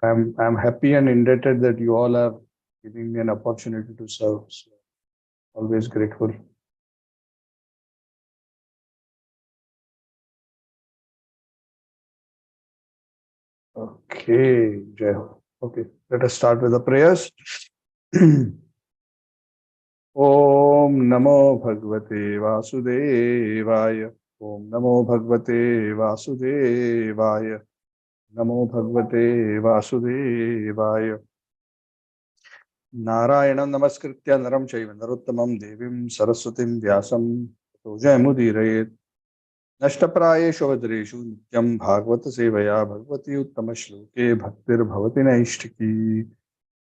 I'm happy and indebted that you all are giving me an opportunity to serve. So always grateful. Okay, Jai Ho. Okay, let us start with the prayers. Om Namo Bhagavate Vasudevaya. Om Namo Bhagavate Vasudevaya. Namo Bhagavate Vasudevaya. Narayanam Namaskritya Naram Chaiva Narottamam Devim Saraswatim Vyasam Tato Jayamudiraye. नष्टप्रायेषु अवदरेषु नित्यं भागवत सेवया भगवती उत्तम श्लोके भक्तिर्भवति नैष्ठिकी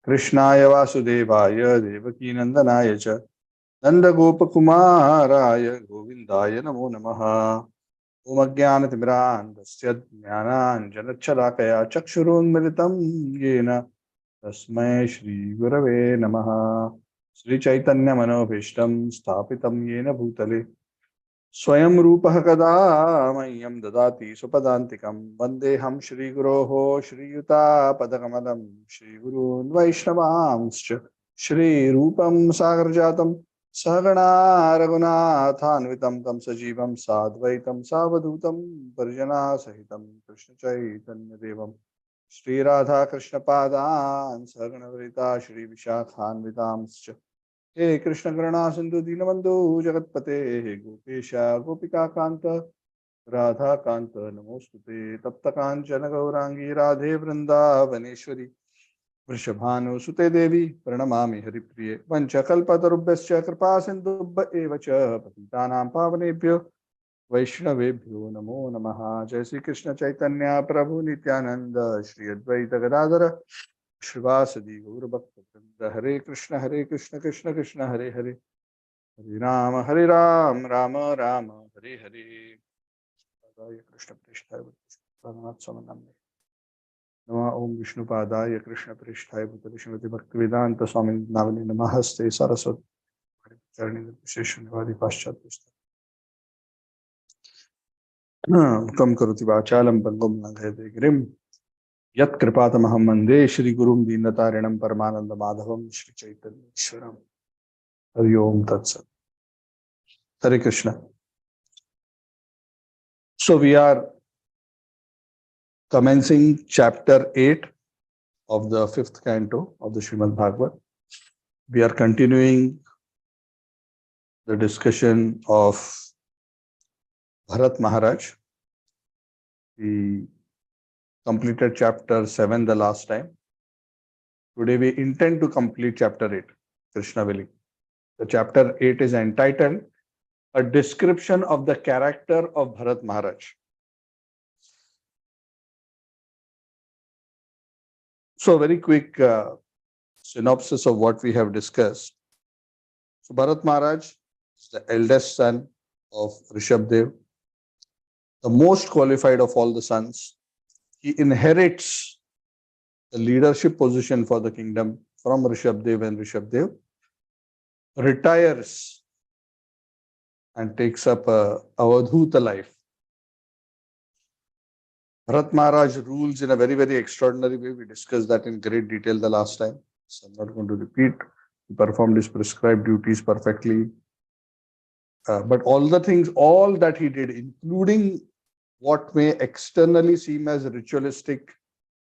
कृष्णाय वासुदेवाय देवकी नंदनाय च नन्दगोपकुमाराय गोविन्दाय नमो नमः ॐ अज्ञानतिमिरान्धस्य ज्ञानाञ्जनच्छलाकया चक्षुरुन्मिलितं येन तस्मै श्रीगुरवे नमः श्रीचैतन्यमनोभीष्टं स्थापितं येन भूतले स्वयं रूपः कदा मह्यं ददाति स्वपदान्तिकं वन्देऽहं श्रीगुरोः श्रीयुतापदकमलं श्रीगुरून् वैष्णवांश्च श्रीरूपं सागरजातं सहगणा रघुनाथान्वितं तं सजीवं साद्वैतं सावधूतं परिजनासहितं कृष्णचैतन्यदेवं श्रीराधाकृष्णपादान् सहगणवरिता श्रीविशाखान्वितांश्च हे कृष्ण करुणा सिंधु दीनबंधु जगतपते हे गोपेश गोपिका कांत राधा कांत नमोस्तुते तप्त कांचन गौरांगी राधे वृंदावनेश्वरी वृषभानुसुते देवी प्रणमामि हरिप्रिये वंशकल्पतरुभ्यश्च कृपा सिन्धुभ्य एव च पतितानां पावनेभ्यो वैष्णवेभ्यो नमो नमः। जय श्री कृष्ण चैतन्य प्रभु नित्यानंद श्री अद्वैत गदाधर श्रीवासदि गौरभक्तवृंद हरे कृष्ण कृष्ण कृष्ण हरे हरे हरे राम राम राम हरे हरे कृष्ण पृष्ठाय नमः ओम विष्णुपादाय कृष्ण पृष्ठाय श्रीमति भक्तिवेदांत स्वामी नामिने नमस्ते सरस्वती चरणी विशेष निवादि पाश्चात्य कम करोति वाचालं पंगुं लंघयते गिरिं यत्कृपातमहं वन्दे श्रीगुरुं दीनतारिणं परमानन्दमाधवं श्रीचैतन्येश्वरम्। हरि ओम तत्सत्। Hare Krishna. So we are commencing chapter 8 of the 5th canto of the Srimad Bhagavad. We are continuing the discussion of Bharat Maharaj. We completed chapter 7 the last time. Today we intend to complete chapter 8, Krishna willing. The chapter 8 is entitled A Description of the Character of Bharat Maharaj. So, a very quick synopsis of what we have discussed. So, Bharat Maharaj is the eldest son of Rishabdev, the most qualified of all the sons. He inherits the leadership position for the kingdom from Rishabdev, and Rishabdev retires and takes up a Avadhuta life. Bharat Maharaj rules in a very, very extraordinary way. We discussed that in great detail the last time, so I'm not going to repeat. He performed his prescribed duties perfectly. But all the things, all that he did, including what may externally seem as ritualistic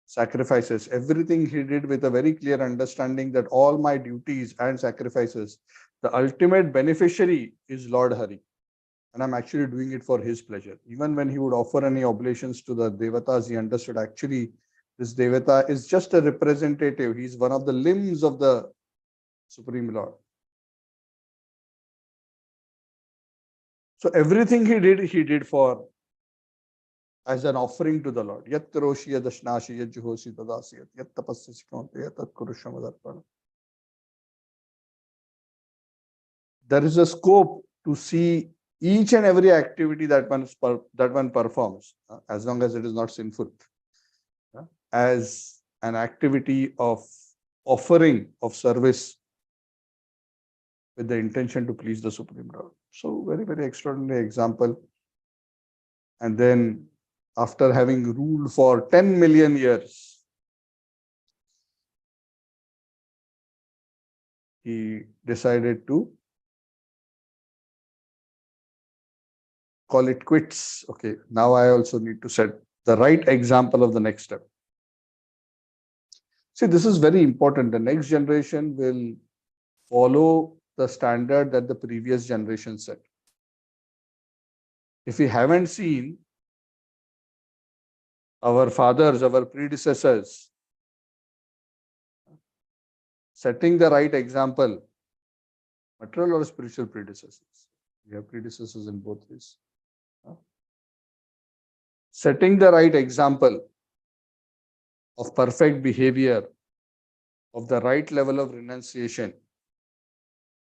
sacrifices, everything he did with a very clear understanding that all my duties and sacrifices, the ultimate beneficiary is Lord Hari. And I'm actually doing it for his pleasure. Even when he would offer any oblations to the Devatas, he understood actually this Devata is just a representative. He's one of the limbs of the Supreme Lord. So everything he did for as an offering to the Lord. Yat karoshi yadashnashi yat juhosi tadasiyat yat tapasya sikonte yat kurushamadharpana. There is a scope to see each and every activity that one performs, as long as it is not sinful, as an activity of offering of service with the intention to please the Supreme Lord. So very, very extraordinary example. And then after having ruled for 10 million years, he decided to call it quits. Okay, now I also need to set the right example of the next step. See, this is very important. The next generation will follow the standard that the previous generation set. If we haven't seen our fathers, our predecessors setting the right example, material or spiritual predecessors, we have predecessors in both ways. Setting the right example of perfect behavior, of the right level of renunciation,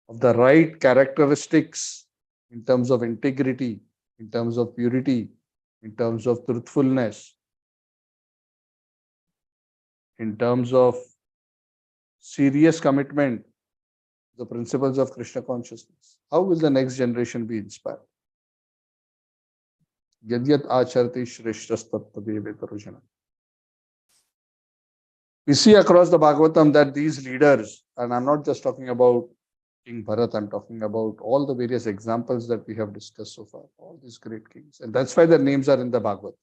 of the right characteristics in terms of integrity, in terms of purity, in terms of truthfulness, in terms of serious commitment to the principles of Krishna consciousness. How will the next generation be inspired? Yadyat acharti shreshtastatpadeve. We see across the Bhagavatam that these leaders, and I'm not just talking about King Bharat, I'm talking about all the various examples that we have discussed so far, all these great kings. And that's why their names are in the Bhagavad.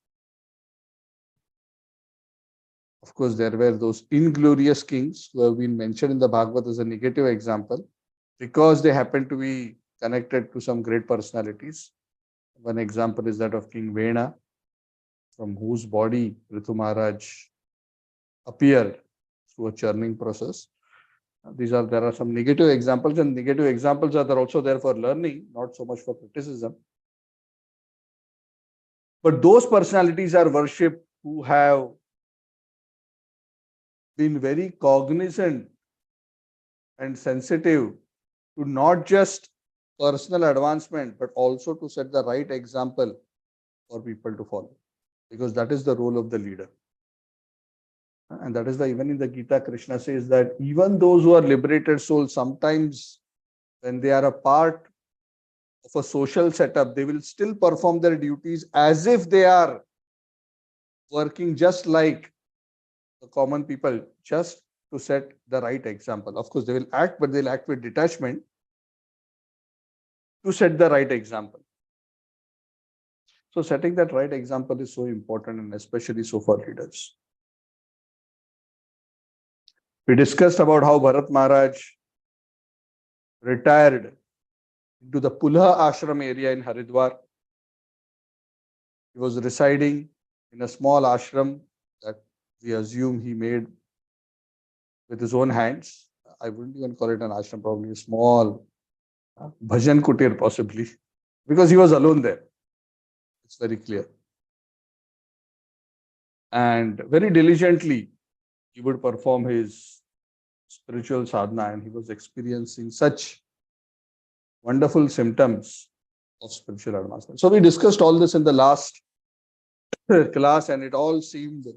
Of course, there were those inglorious kings who have been mentioned in the Bhagavad as a negative example because they happen to be connected to some great personalities. One example is that of King Vena, from whose body Prithu Maharaj appeared through a churning process. There are some negative examples, and negative examples are also there for learning, not so much for criticism. But those personalities are worshipped who have been very cognizant and sensitive to not just personal advancement, but also to set the right example for people to follow, because that is the role of the leader. And that is why even in the Gita, Krishna says that even those who are liberated souls, sometimes when they are a part of a social setup, they will still perform their duties as if they are working just like the common people, just to set the right example. Of course, they will act, but they'll act with detachment to set the right example. So setting that right example is so important, and especially so for leaders. We discussed about how Bharat Maharaj retired into the Pulha ashram area in Haridwar. He was residing in a small ashram that we assume he made with his own hands. I wouldn't even call it an ashram, probably a small bhajan kutir possibly, because he was alone there. It's very clear. And very diligently, he would perform his spiritual sadhana, and he was experiencing such wonderful symptoms of spiritual advancement. So we discussed all this in the last class, and it all seemed,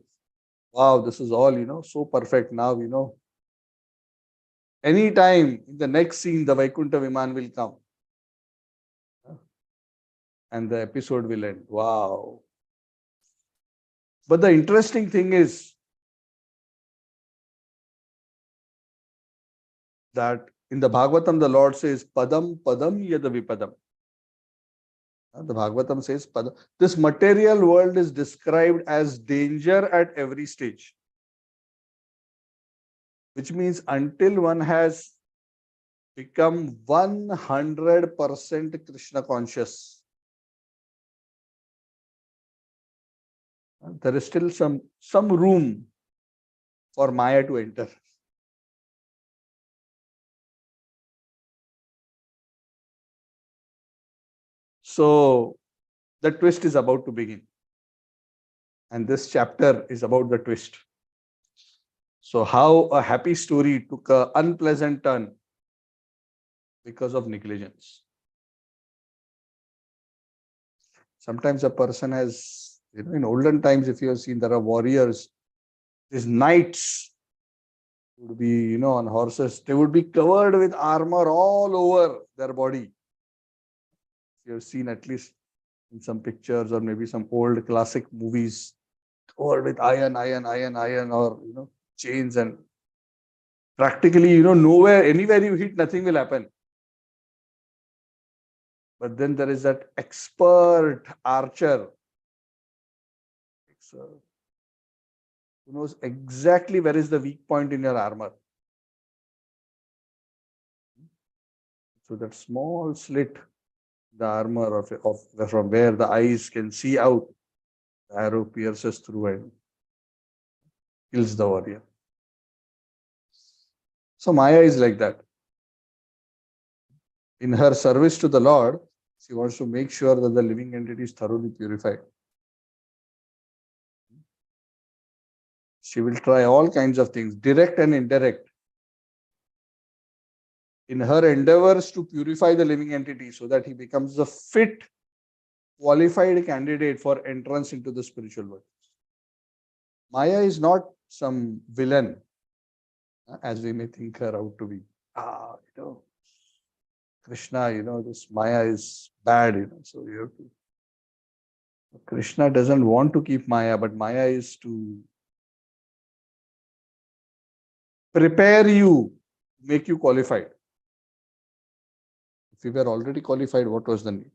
wow, this is all, so perfect. Now, anytime in the next scene, the Vaikuntha Viman will come and the episode will end. Wow. But the interesting thing is that in the Bhagavatam, the Lord says, Padam, Padam, Yada Vipadam. The Bhagavatam says, Padam. This material world is described as danger at every stage, which means until one has become 100% Krishna conscious, there is still some room for Maya to enter. So the twist is about to begin. And this chapter is about the twist. So how a happy story took an unpleasant turn because of negligence. Sometimes a person has, in olden times, if you have seen, there are warriors, these knights would be, on horses, they would be covered with armor all over their body. You have seen at least in some pictures or maybe some old classic movies, covered with iron, or chains, and practically nowhere, anywhere you hit, nothing will happen. But then there is that expert archer who knows exactly where is the weak point in your armor. So that small slit, the armor of from where the eyes can see out, the arrow pierces through and kills the warrior. So Maya is like that. In her service to the Lord, she wants to make sure that the living entity is thoroughly purified. She will try all kinds of things, direct and indirect, in her endeavors to purify the living entity so that he becomes a fit, qualified candidate for entrance into the spiritual world. Maya is not some villain, as we may think her out to be. Krishna, this Maya is bad, so you have to. Krishna doesn't want to keep Maya, but Maya is to prepare you, make you qualified. If you were already qualified, what was the need?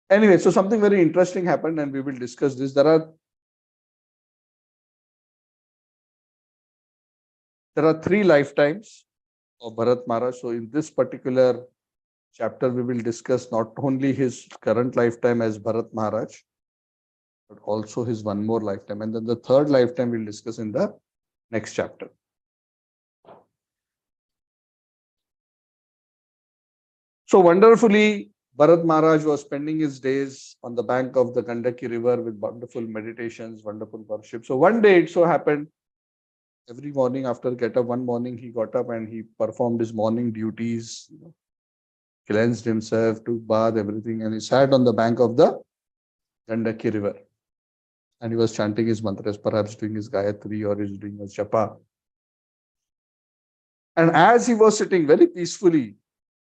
Anyway, so something very interesting happened, and we will discuss this. There are 3 lifetimes of Bharat Maharaj. So in this particular chapter, we will discuss not only his current lifetime as Bharat Maharaj, but also his one more lifetime. And then the 3rd lifetime we'll discuss in the next chapter. So wonderfully, Bharat Maharaj was spending his days on the bank of the Gandaki river with wonderful meditations, wonderful worship. So one day it so happened, every morning after one morning he got up and he performed his morning duties, cleansed himself, took bath, everything, and he sat on the bank of the Gandaki river. And he was chanting his mantras, perhaps doing his Gayatri or he's doing his Chapa. And as he was sitting very peacefully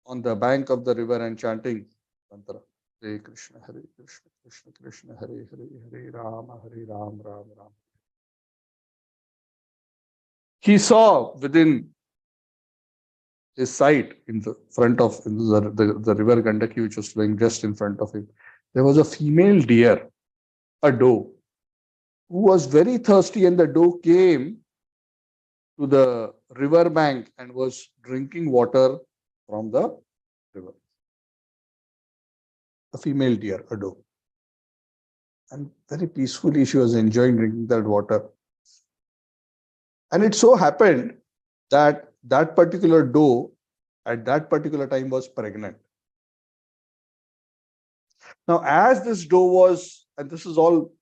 on the bank of the river and chanting mantra, Hare Krishna, Krishna Krishna, Hare Hare, Hare Rama, Ram Ram. He saw within his sight, in the front of the river Gandaki, which was flowing just in front of him, there was a female deer, a doe, who was very thirsty, and the doe came to the river bank and was drinking water from the river. A female deer, a doe. And very peacefully she was enjoying drinking that water. And it so happened that that particular doe at that particular time was pregnant. Now, as this doe was, and this is all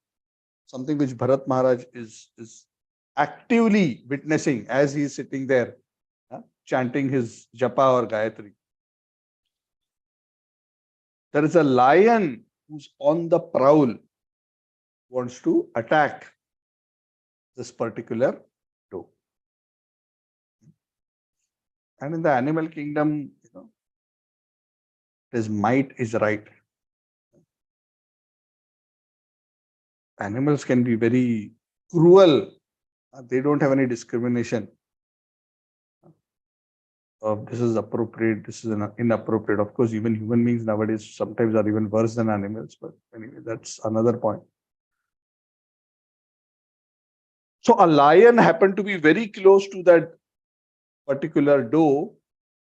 something which Bharat Maharaj is actively witnessing as he is sitting there, chanting his Japa or Gayatri. There is a lion who's on the prowl, wants to attack this particular doe. And in the animal kingdom, his might is right. Animals can be very cruel. They don't have any discrimination. This is appropriate, this is inappropriate. Of course, even human beings nowadays sometimes are even worse than animals. But anyway, that's another point. So a lion happened to be very close to that particular doe,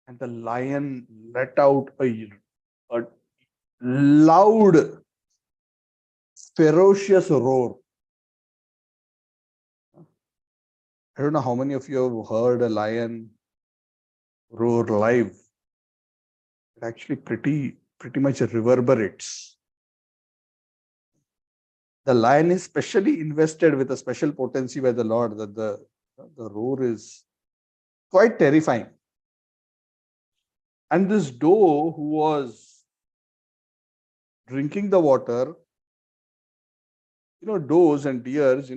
and the lion let out a loud, ferocious roar. I don't know how many of you have heard a lion roar live. It actually pretty much reverberates. The lion is specially invested with a special potency by the Lord, that the roar is quite terrifying. And this doe who was drinking the water, does and deers,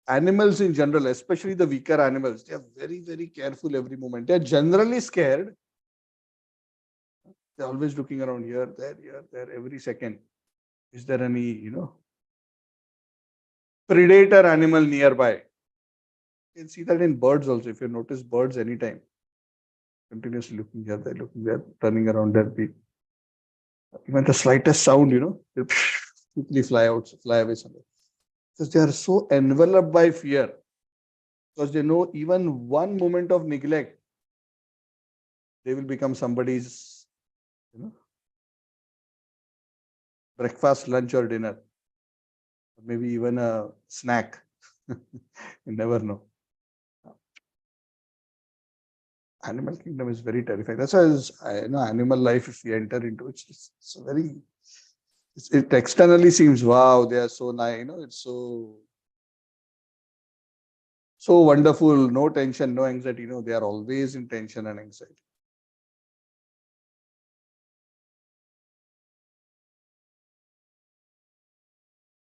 animals in general, especially the weaker animals, they are very, very careful every moment. They are generally scared, They're always looking around here, there, every second. Is there any, predator animal nearby? You can see that in birds also. If you notice birds anytime, continuously looking there, turning around their beak. Even the slightest sound, they quickly fly away somewhere. Because they are so enveloped by fear. Because they know even one moment of neglect, they will become somebody's, breakfast, lunch, or dinner, or maybe even a snack. You never know. Animal kingdom is very terrifying. That's why animal life, if we enter into it, it's a very, it externally seems, wow, they are so nice, it's so wonderful, no tension, no anxiety. They are always in tension and anxiety.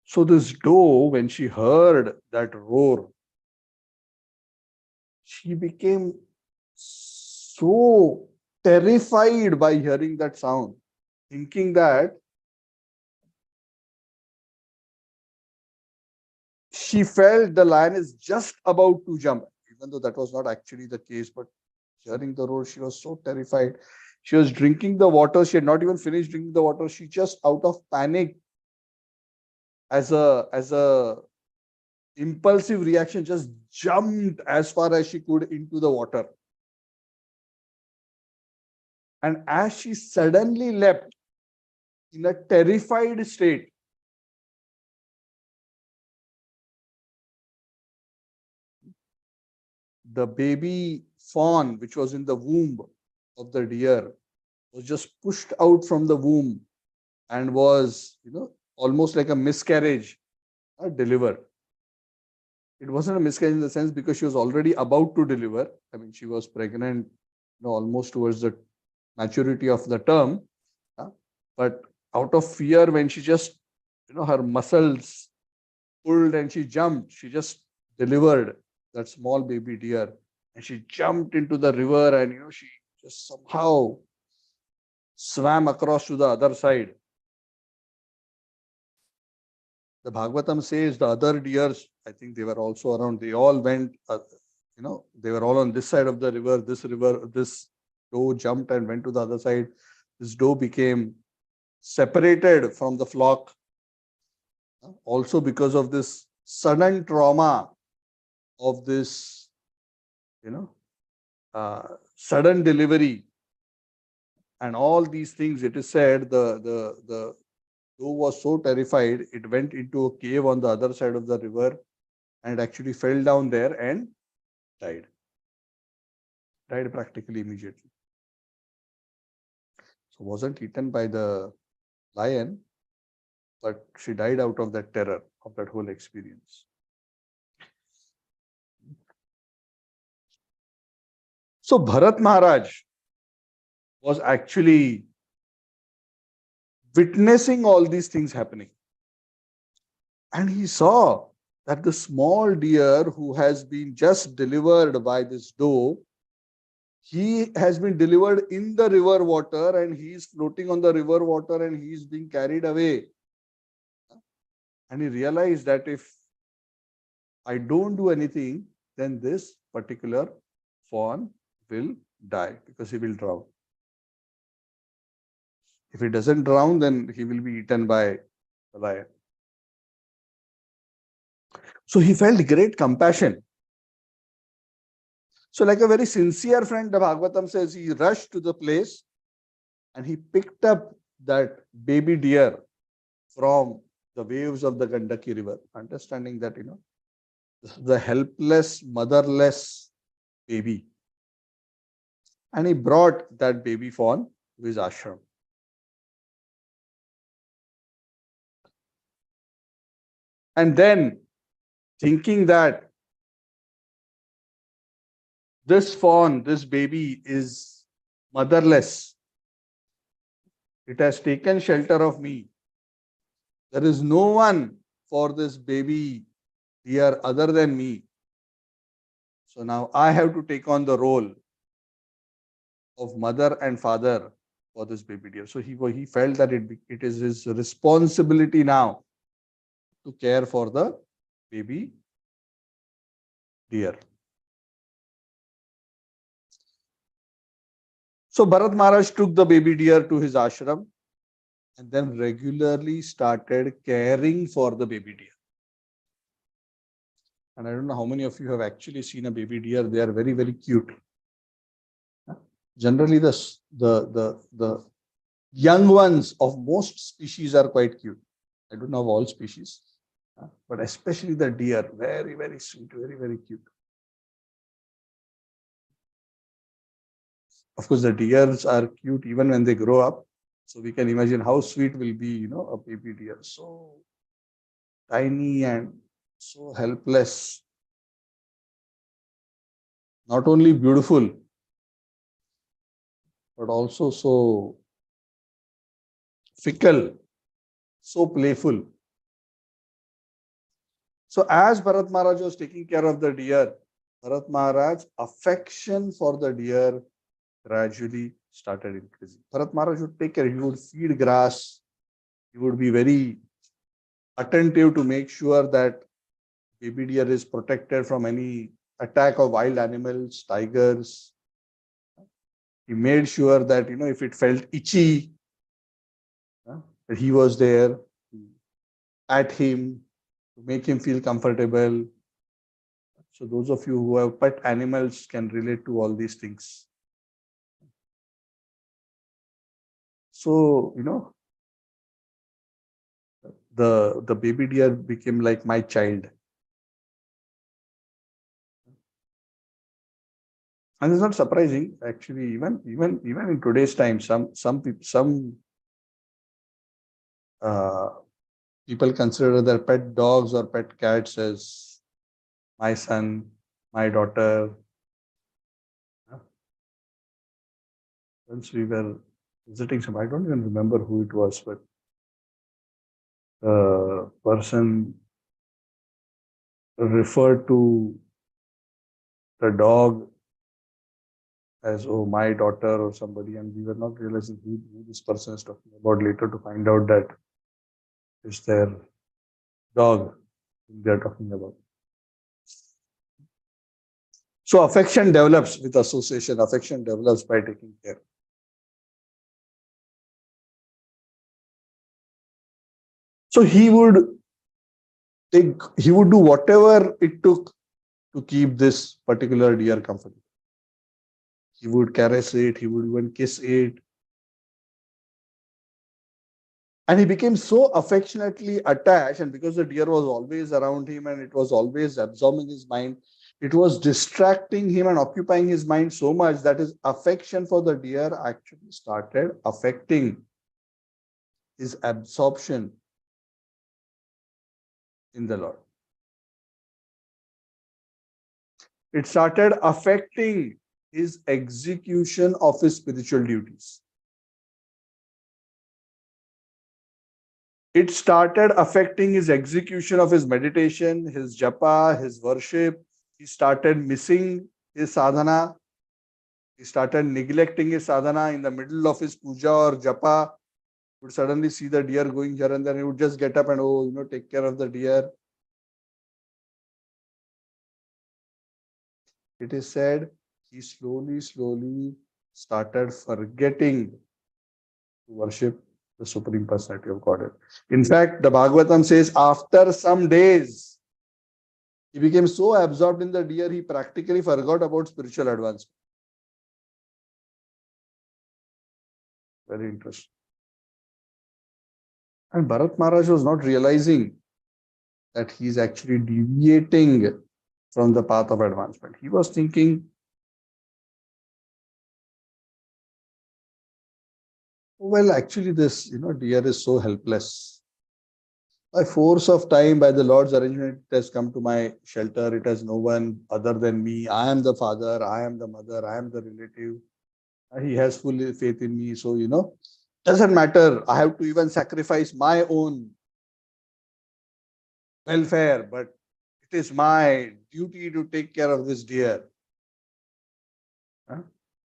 So this doe, when she heard that roar, she became so terrified by hearing that sound, thinking that she felt the lion is just about to jump, even though that was not actually the case. But hearing the roar, she was so terrified. She was drinking the water. She had not even finished drinking the water. She just, out of panic, as a impulsive reaction, just jumped as far as she could into the water. And as she suddenly leapt in a terrified state, the baby fawn, which was in the womb of the deer, was just pushed out from the womb and was, almost like a miscarriage, delivered. It wasn't a miscarriage in the sense because she was already about to deliver. I mean, she was pregnant, almost towards the maturity of the term. But out of fear, when she just, her muscles pulled and she jumped, she just delivered that small baby deer. And she jumped into the river and, she just somehow swam across to the other side. The Bhagavatam says the other deers, I think they were also around, they all went, they were all on this side of the river, this doe jumped and went to the other side. This doe became separated from the flock. Also because of this sudden trauma of this, sudden delivery and all these things, it is said the doe was so terrified, it went into a cave on the other side of the river and actually fell down there and died. Died practically immediately. So wasn't eaten by the lion, but she died out of that terror of that whole experience. So Bharat Maharaj was actually witnessing all these things happening. And he saw that the small deer who has been just delivered by this doe, he has been delivered in the river water and he is floating on the river water and he is being carried away. And he realized that if I don't do anything, then this particular fawn will die because he will drown. If he doesn't drown, then he will be eaten by the lion. So he felt great compassion. So like a very sincere friend, the Bhagavatam says, he rushed to the place and he picked up that baby deer from the waves of the Gandaki river, understanding that, this is the helpless, motherless baby. And he brought that baby fawn to his ashram. And then, thinking that this fawn, this baby is motherless, it has taken shelter of me. There is no one for this baby deer other than me. So now I have to take on the role of mother and father for this baby deer. So he felt that it is his responsibility now to care for the baby deer. So Bharat Maharaj took the baby deer to his ashram and then regularly started caring for the baby deer. And I don't know how many of you have actually seen a baby deer. They are very, very cute. Generally, the young ones of most species are quite cute. I don't know of all species, but especially the deer, very, very sweet, very, very cute. Of course, the deers are cute even when they grow up. So we can imagine how sweet will be, a baby deer. So tiny and so helpless. Not only beautiful, but also so fickle, so playful. So as Bharat Maharaj was taking care of the deer, Bharat Maharaj's affection for the deer gradually started increasing. Bharat Maharaj would take care. He would feed grass. He would be very attentive to make sure that baby deer is protected from any attack of wild animals, tigers. He made sure that, if it felt itchy, that he was there at him to make him feel comfortable. So those of you who have pet animals can relate to all these things. So, the baby deer became like my child. And it's not surprising, actually, even in today's time, some people consider their pet dogs or pet cats as my son, my daughter. Once we were visiting some, I don't even remember who it was, but the person referred to the dog as, oh, my daughter or somebody, and we were not realizing who this person is talking about later to find out that it's their dog they're talking about. So affection develops with association, affection develops by taking care. So he would do whatever it took to keep this particular deer comfortable. He would caress it, he would even kiss it. And he became so affectionately attached, and because the deer was always around him and it was always absorbing his mind, it was distracting him and occupying his mind so much that his affection for the deer actually started affecting his absorption in the Lord. It started affecting his execution of his spiritual duties. It started affecting his execution of his meditation, his japa, his worship. He started missing his sadhana. He started neglecting his sadhana in the middle of his puja or japa. He would suddenly see the deer going here and then he would just get up and, take care of the deer. It is said he slowly started forgetting to worship the Supreme Personality of Godhead. In fact, the Bhagavatam says after some days, he became so absorbed in the deer, he practically forgot about spiritual advancement. Very interesting. And Bharat Maharaj was not realizing that he is actually deviating from the path of advancement. He was thinking, well, actually this, deer is so helpless. By force of time, by the Lord's arrangement, it has come to my shelter. It has no one other than me. I am the father, I am the mother, I am the relative. He has full faith in me. So, doesn't matter. I have to even sacrifice my own welfare, but it is my duty to take care of this deer.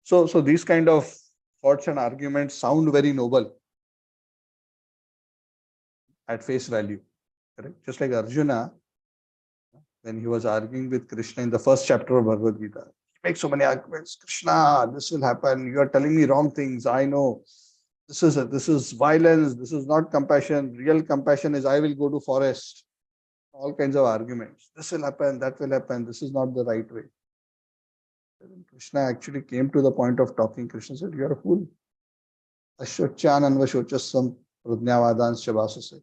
So these kind of thoughts and arguments sound very noble at face value. Correct? Just like Arjuna, when he was arguing with Krishna in the first chapter of Bhagavad Gita, he makes so many arguments. Krishna, this will happen. You are telling me wrong things. I know. This is violence. This is not compassion. Real compassion is I will go to forest. All kinds of arguments. This will happen. That will happen. This is not the right way. When Krishna actually came to the point of talking, Krishna said, "You are a fool. Ashochan anvashochasam prajnavadans chabasase."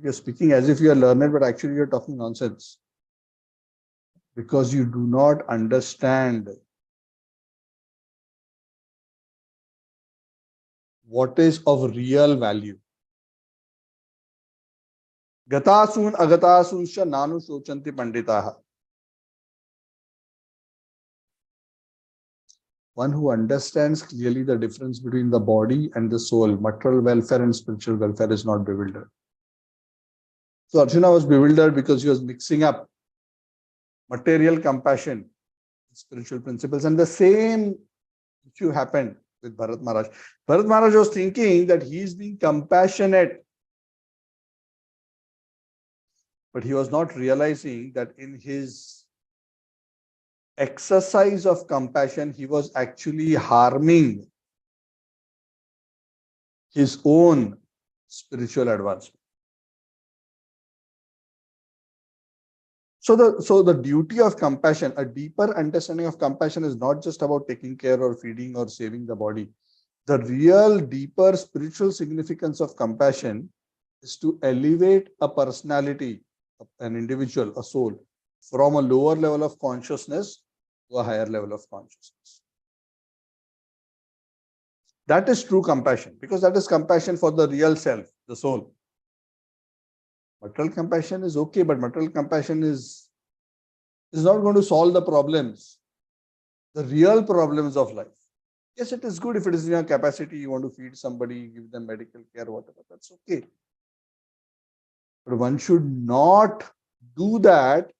You're speaking as if you are learned, but actually you're talking nonsense. Because you do not understand what is of real value. Gatasun agatasun nanu shochanti panditaha. One who understands clearly the difference between the body and the soul, material welfare and spiritual welfare, is not bewildered. So Arjuna was bewildered because he was mixing up material compassion with spiritual principles. And the same issue happened with Bharat Maharaj. Bharat Maharaj was thinking that he is being compassionate, but he was not realizing that in his exercise of compassion, he was actually harming his own spiritual advancement. So the duty of compassion, a deeper understanding of compassion, is not just about taking care or feeding or saving the body. The real deeper spiritual significance of compassion is to elevate a personality, an individual, a soul, from a lower level of consciousness to a higher level of consciousness. That is true compassion, because that is compassion for the real self, the soul. Material compassion is okay, but material compassion is not going to solve the problems, the real problems of life. Yes, it is good if it is in your capacity, you want to feed somebody, give them medical care, whatever, that's okay. But one should not do that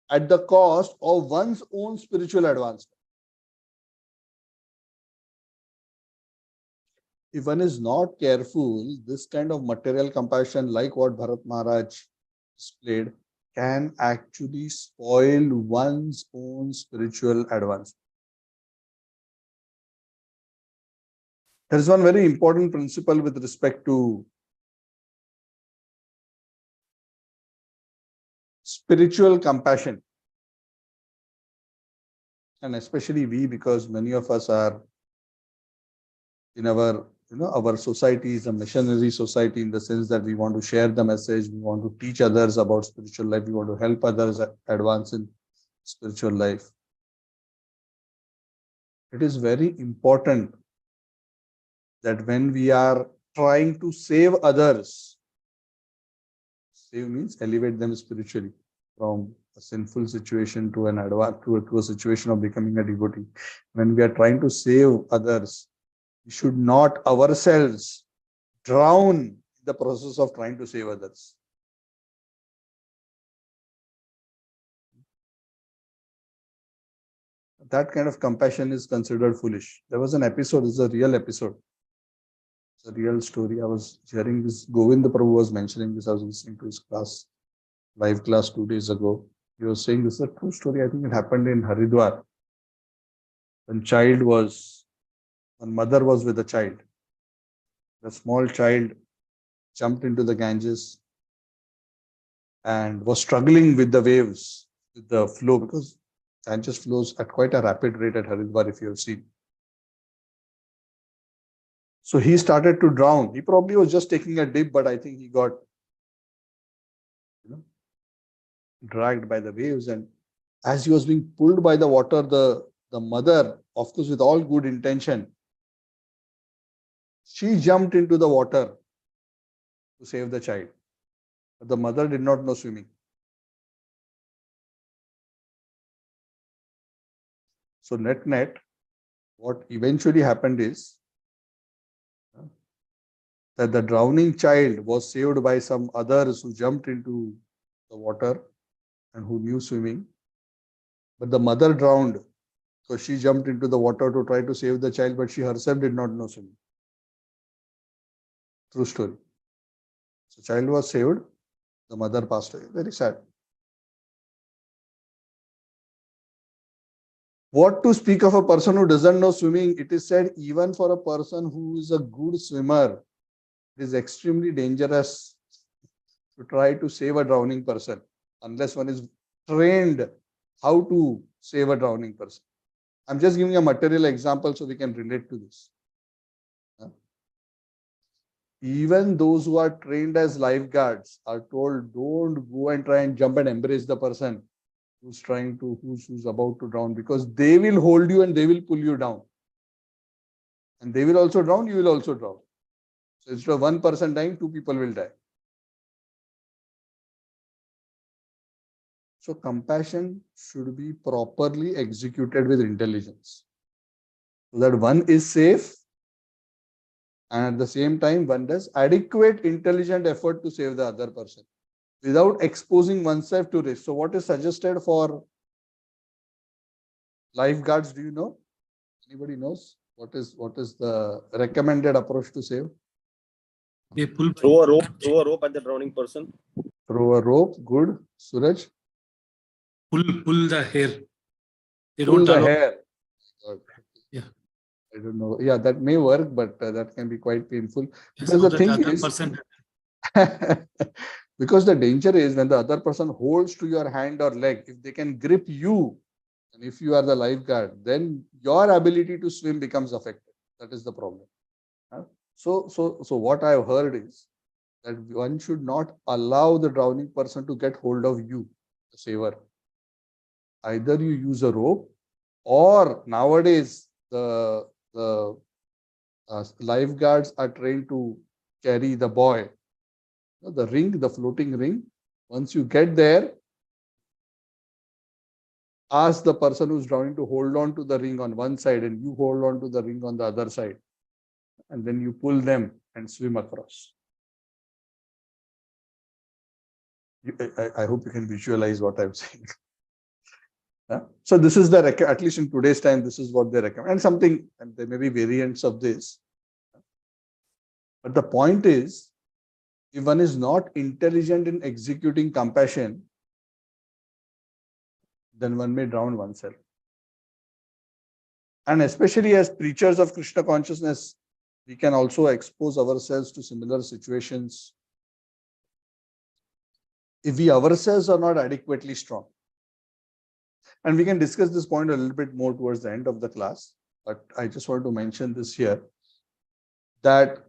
at the cost of one's own spiritual advancement. If one is not careful, this kind of material compassion, like what Bharat Maharaj displayed, can actually spoil one's own spiritual advancement. There is one very important principle with respect to spiritual compassion. And especially we, because many of us are in our society is a missionary society, in the sense that we want to share the message, we want to teach others about spiritual life, we want to help others advance in spiritual life. It is very important that when we are trying to save others, save means elevate them spiritually from a sinful situation to an to a situation of becoming a devotee. When we are trying to save others, we should not ourselves drown in the process of trying to save others. That kind of compassion is considered foolish. There was an episode, it's a real episode. It's a real story. I was hearing this, Govinda Prabhu was mentioning this, I was listening to his class, live class 2 days ago. He was saying this is a true story. I think it happened in Haridwar. When mother was with a child. The small child jumped into the Ganges and was struggling with the waves, with the flow, because Ganges flows at quite a rapid rate at Haridwar, if you have seen. So he started to drown. He probably was just taking a dip, but I think he got dragged by the waves. And as he was being pulled by the water, the mother, of course, with all good intention, she jumped into the water to save the child. But the mother did not know swimming. So net, what eventually happened is that the drowning child was saved by some others who jumped into the water and who knew swimming. But the mother drowned because she jumped into the water to try to save the child, but she herself did not know swimming. True story. So child was saved, the mother passed away. Very sad. What to speak of a person who doesn't know swimming? It is said even for a person who is a good swimmer, it is extremely dangerous to try to save a drowning person unless one is trained how to save a drowning person. I'm just giving a material example so we can relate to this. Even those who are trained as lifeguards are told, don't go and try and jump and embrace the person who's about to drown, because they will hold you and they will pull you down. And they will also drown, you will also drown. So instead of one person dying, two people will die. So compassion should be properly executed with intelligence, so that one is safe and at the same time one does adequate intelligent effort to save the other person without exposing oneself to risk. So what is suggested for lifeguards? Do you know? Anybody knows? What is the recommended approach to save? They pull Throw a rope at the drowning person. Throw a rope. Good. Suraj? pull the hair. They Pull don't the allow. hair. Yeah. I don't know. Yeah, that may work, but that can be quite painful. Because So the that thing other is, person, because the danger is when the other person holds to your hand or leg, if they can grip you, and if you are the lifeguard, then your ability to swim becomes affected. That is the problem. So what I've heard is that one should not allow the drowning person to get hold of you, the saver. Either you use a rope, or nowadays the lifeguards are trained to carry the buoy, the ring, the floating ring. Once you get there, ask the person who's drowning to hold on to the ring on one side and you hold on to the ring on the other side. And then you pull them and swim across. I hope you can visualize what I'm saying. So this is at least in today's time, this is what they recommend. And something, and there may be variants of this. But the point is, if one is not intelligent in executing compassion, then one may drown oneself. And especially as preachers of Krishna consciousness, we can also expose ourselves to similar situations if we ourselves are not adequately strong. And we can discuss this point a little bit more towards the end of the class. But I just want to mention this here, that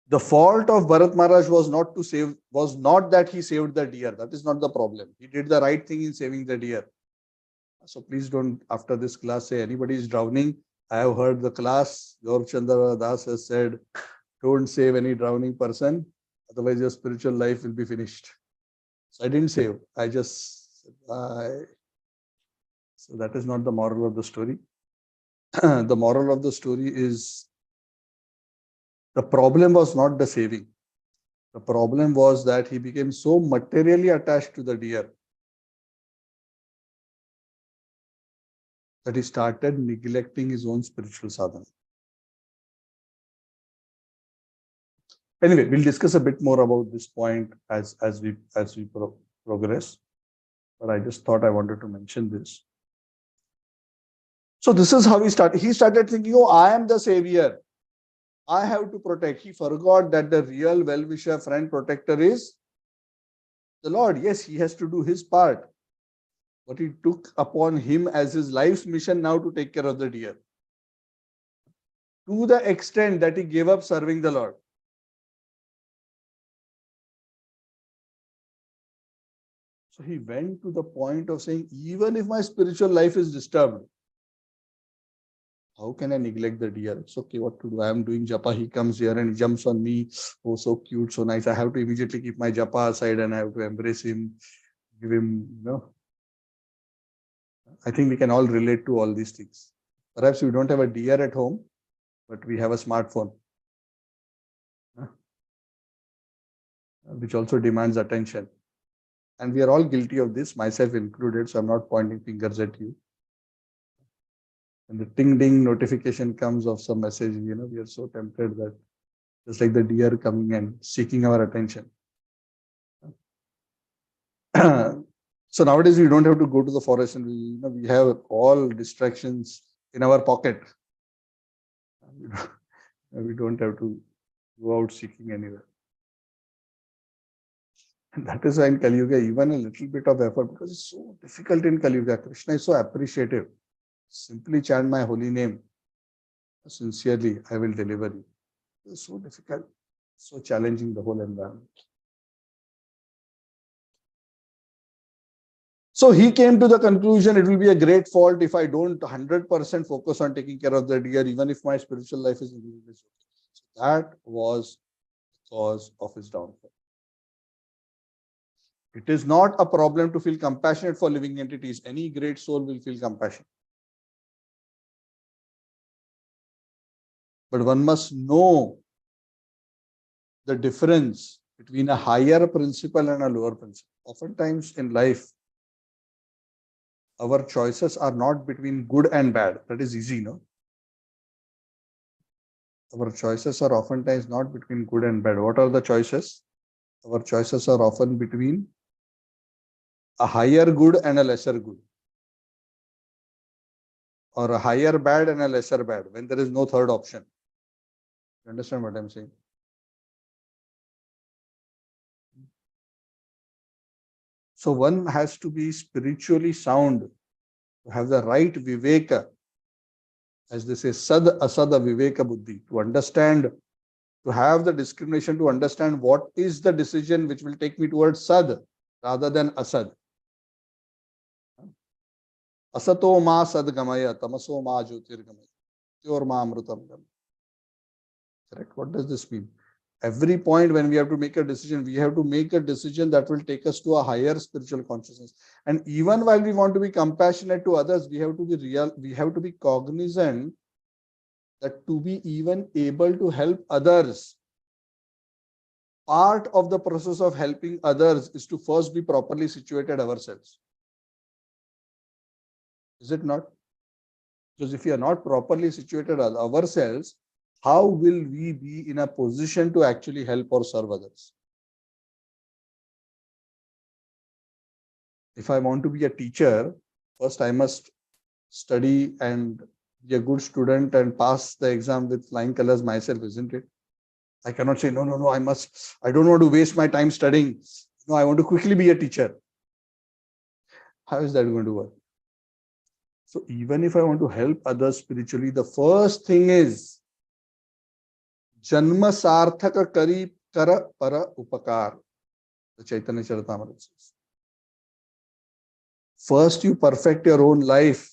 the fault of Bharat Maharaj was not that he saved the deer. That is not the problem. He did the right thing in saving the deer. So please don't, after this class, say anybody is drowning. I have heard the class, Gaur Chandra Das has said, don't save any drowning person, otherwise your spiritual life will be finished. So I didn't save. I just said bye. So that is not the moral of the story. The moral of the story is, the problem was not the saving. The problem was that he became so materially attached to the deer that he started neglecting his own spiritual sadhana. Anyway, we'll discuss a bit more about this point as we progress. But I just thought I wanted to mention this. So this is how he started. He started thinking, oh, I am the savior. I have to protect. He forgot that the real well-wisher, friend, protector is the Lord. Yes, he has to do his part. But he took upon him as his life's mission now to take care of the deer, to the extent that he gave up serving the Lord. So he went to the point of saying, even if my spiritual life is disturbed, how can I neglect the deer? It's okay, what to do? I am doing japa. He comes here and he jumps on me. Oh, so cute, so nice. I have to immediately keep my japa aside and I have to embrace him, give him, I think we can all relate to all these things. Perhaps we don't have a deer at home, but we have a smartphone, which also demands attention. And we are all guilty of this, myself included. So I'm not pointing fingers at you. And the ting ding notification comes of some message, we are so tempted that just like the deer coming and seeking our attention. So nowadays we don't have to go to the forest, and we have all distractions in our pocket. We don't have to go out seeking anywhere. And that is why in Kali Yuga, even a little bit of effort, because it's so difficult in Kali Yuga. Krishna is so appreciative. Simply chant my holy name. Sincerely, I will deliver you. It's so difficult, so challenging, the whole environment. So he came to the conclusion, it will be a great fault if I don't 100% focus on taking care of the deer, even if my spiritual life is in this. So that was the cause of his downfall. It is not a problem to feel compassionate for living entities. Any great soul will feel compassion. But one must know the difference between a higher principle and a lower principle. Oftentimes in life, our choices are not between good and bad. That is easy, no? Our choices are oftentimes not between good and bad. What are the choices? Our choices are often between a higher good and a lesser good, or a higher bad and a lesser bad, when there is no third option. You understand what I'm saying? So one has to be spiritually sound to have the right viveka, as they say, sad asada viveka buddhi, to understand, to have the discrimination, to understand what is the decision which will take me towards sad rather than asad. Asato ma sadgamaya, tamaso ma jyotirgamaya, tyor ma amrutam gamaya. Correct? What does this mean? Every point when we have to make a decision, we have to make a decision that will take us to a higher spiritual consciousness. And even while we want to be compassionate to others, we have to be real, we have to be cognizant that to be even able to help others, part of the process of helping others is to first be properly situated ourselves. Is it not? Because if we are not properly situated ourselves, how will we be in a position to actually help or serve others? If I want to be a teacher, first I must study and be a good student and pass the exam with flying colors myself, isn't it? I cannot say, no, I don't want to waste my time studying. No, I want to quickly be a teacher. How is that going to work? So even if I want to help others spiritually, the first thing is Janma sarthaka kari kara para upakar. The Chaitanya Charitamrita says. First you perfect your own life,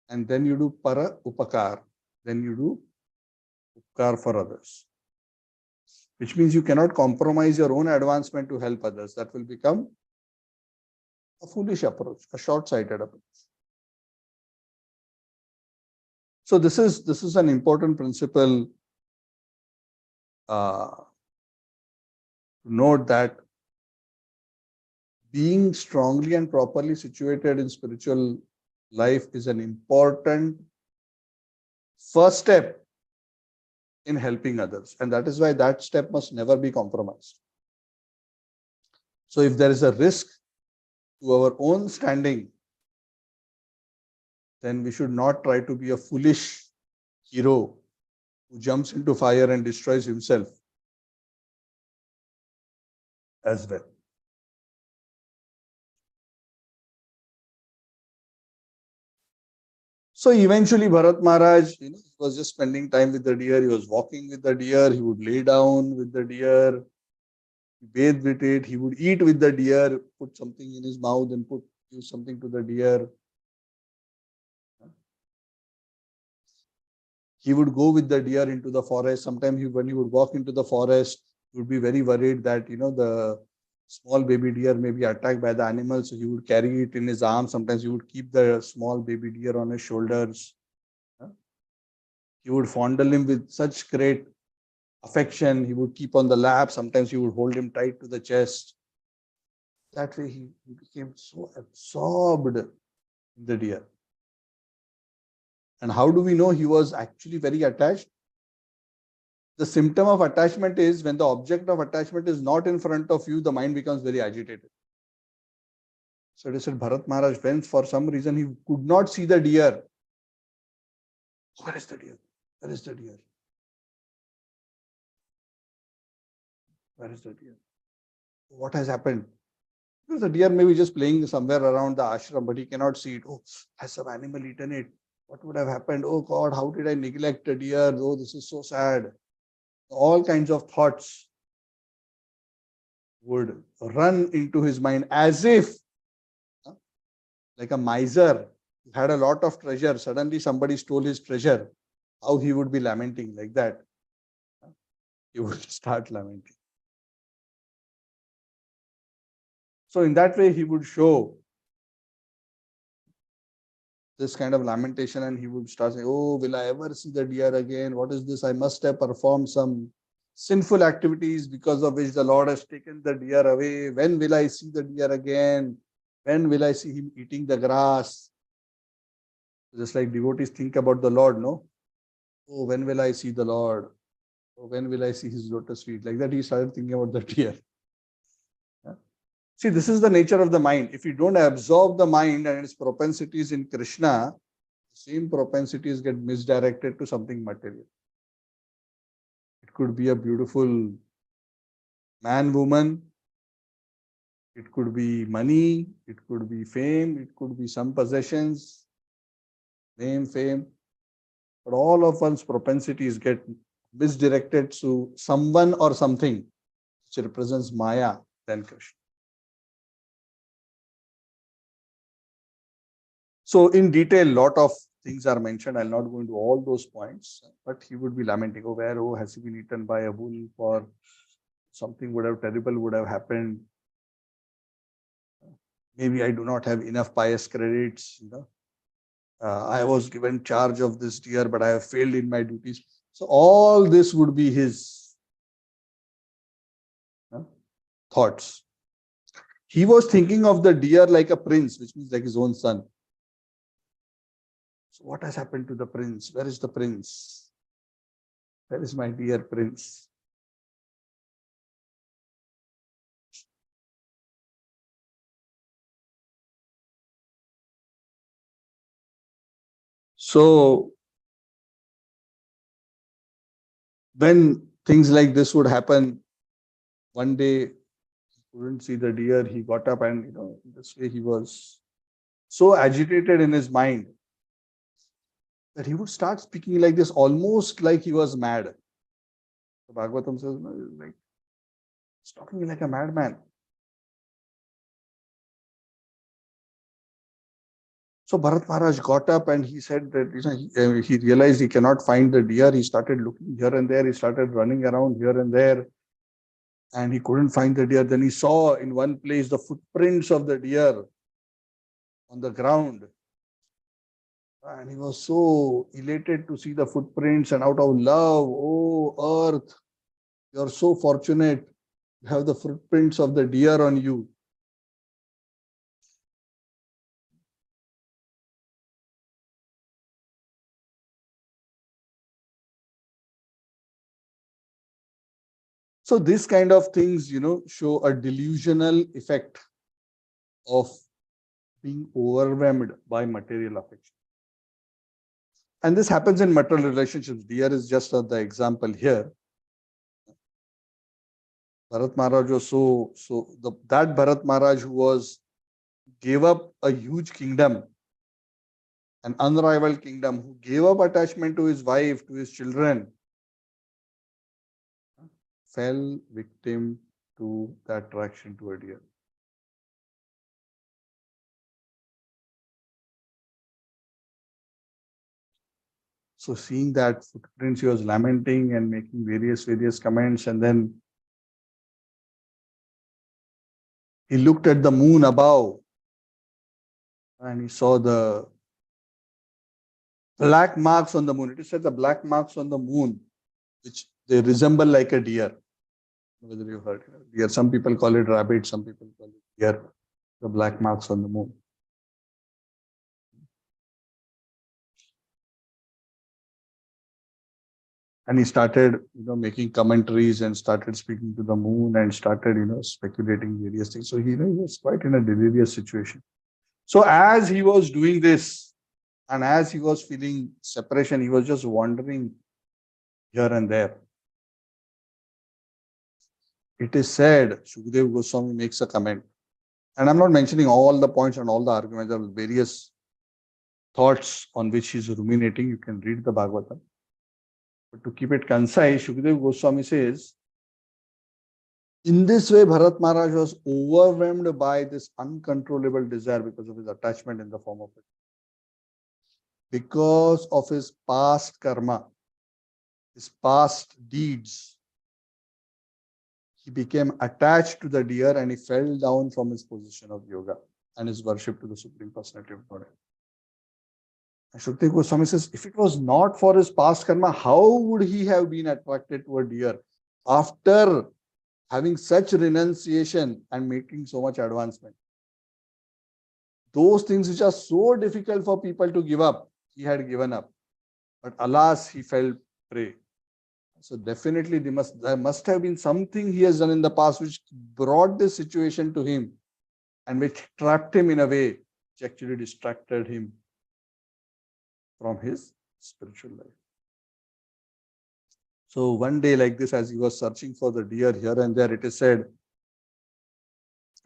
and then you do para upakar. Then you do upkar for others. Which means you cannot compromise your own advancement to help others. That will become a foolish approach, a short-sighted approach. So this is an important principle. Note that being strongly and properly situated in spiritual life is an important first step in helping others. And that is why that step must never be compromised. So if there is a risk to our own standing, then we should not try to be a foolish hero who jumps into fire and destroys himself as well. So eventually Bharat Maharaj, he was just spending time with the deer. He was walking with the deer. He would lay down with the deer, bathe with it. He would eat with the deer, put something in his mouth and give something to the deer. He would go with the deer into the forest. Sometimes when he would walk into the forest, he would be very worried that, the small baby deer may be attacked by the animals. So he would carry it in his arms. Sometimes he would keep the small baby deer on his shoulders. He would fondle him with such great affection. He would keep on the lap. Sometimes he would hold him tight to the chest. That way he became so absorbed in the deer. And how do we know he was actually very attached? The symptom of attachment is when the object of attachment is not in front of you, the mind becomes very agitated. So it is said Bharat Maharaj, when for some reason he could not see the deer. Where is the deer? Where is the deer? Where is the deer? What has happened? Because the deer may be just playing somewhere around the ashram, but he cannot see it. Oh, has some animal eaten it? What would have happened? Oh God, how did I neglect the deer? Oh, this is so sad. All kinds of thoughts would run into his mind as if, like a miser who had a lot of treasure, suddenly somebody stole his treasure. How he would be lamenting like that. He would start lamenting. So in that way, he would show this kind of lamentation and he would start saying, oh, will I ever see the deer again? What is this? I must have performed some sinful activities because of which the Lord has taken the deer away. When will I see the deer again? When will I see him eating the grass? Just like devotees think about the Lord, no? Oh, when will I see the Lord? Oh, when will I see his lotus feet? Like that, he started thinking about the deer. See, this is the nature of the mind. If you don't absorb the mind and its propensities in Krishna, the same propensities get misdirected to something material. It could be a beautiful man, woman. It could be money. It could be fame. It could be some possessions, name, fame. But all of one's propensities get misdirected to someone or something which represents Maya than Krishna. So in detail, lot of things are mentioned. I'll not go into all those points, but he would be lamenting, oh, has he been eaten by a wolf or something terrible would have happened. Maybe I do not have enough pious credits, I was given charge of this deer, but I have failed in my duties. So all this would be his thoughts. He was thinking of the deer like a prince, which means like his own son. So what has happened to the prince? Where is the prince? Where is my dear prince? So when things like this would happen, one day he couldn't see the deer, he got up and this way he was so agitated in his mind that he would start speaking like this, almost like he was mad. The Bhagavatam says, like, he's talking like a madman. So Bharat Maharaj got up and he said that he realized he cannot find the deer. He started looking here and there. He started running around here and there. And he couldn't find the deer. Then he saw in one place the footprints of the deer on the ground. And he was so elated to see the footprints, and out of love, oh earth, you are so fortunate. You have the footprints of the deer on you. So this kind of things, show a delusional effect of being overwhelmed by material affection. And this happens in material relationships. Deer is just the example here. Bharat Maharaj was that Bharat Maharaj who gave up a huge kingdom, an unrivaled kingdom, who gave up attachment to his wife, to his children, fell victim to the attraction to a deer. So seeing that footprints, he was lamenting and making various comments, and then he looked at the moon above and he saw the black marks on the moon. It is said the black marks on the moon, which they resemble like a deer. Whether you heard deer, some people call it rabbit, some people call it deer, the black marks on the moon. And he started, making commentaries and started speaking to the moon and started, speculating various things. So he was quite in a delirious situation. So as he was doing this, and as he was feeling separation, he was just wandering here and there. It is said, Shukdev Goswami makes a comment, and I'm not mentioning all the points and all the arguments. There are various thoughts on which he's ruminating. You can read the Bhagavatam. But to keep it concise, Shukdev Goswami says, in this way, Bharat Maharaj was overwhelmed by this uncontrollable desire because of his attachment in the form of it. Because of his past karma, his past deeds, he became attached to the deer and he fell down from his position of yoga and his worship to the Supreme Personality of Godhead. And Shukdev Goswami says, if it was not for his past karma, how would he have been attracted to a deer after having such renunciation and making so much advancement? Those things which are so difficult for people to give up, he had given up. But alas, he fell prey. So definitely there must have been something he has done in the past which brought this situation to him and which trapped him in a way which actually distracted him from his spiritual life. So one day like this, as he was searching for the deer here and there, it is said,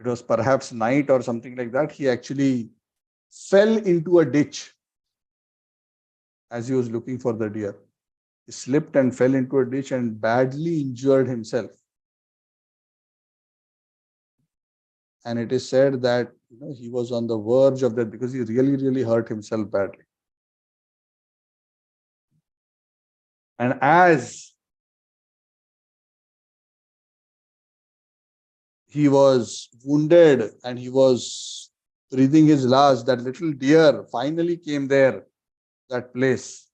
it was perhaps night or something like that, he actually fell into a ditch as he was looking for the deer. He slipped and fell into a ditch and badly injured himself. And it is said that he was on the verge of that because he really hurt himself badly. And as he was wounded and he was breathing his last, that little deer finally came there, that place.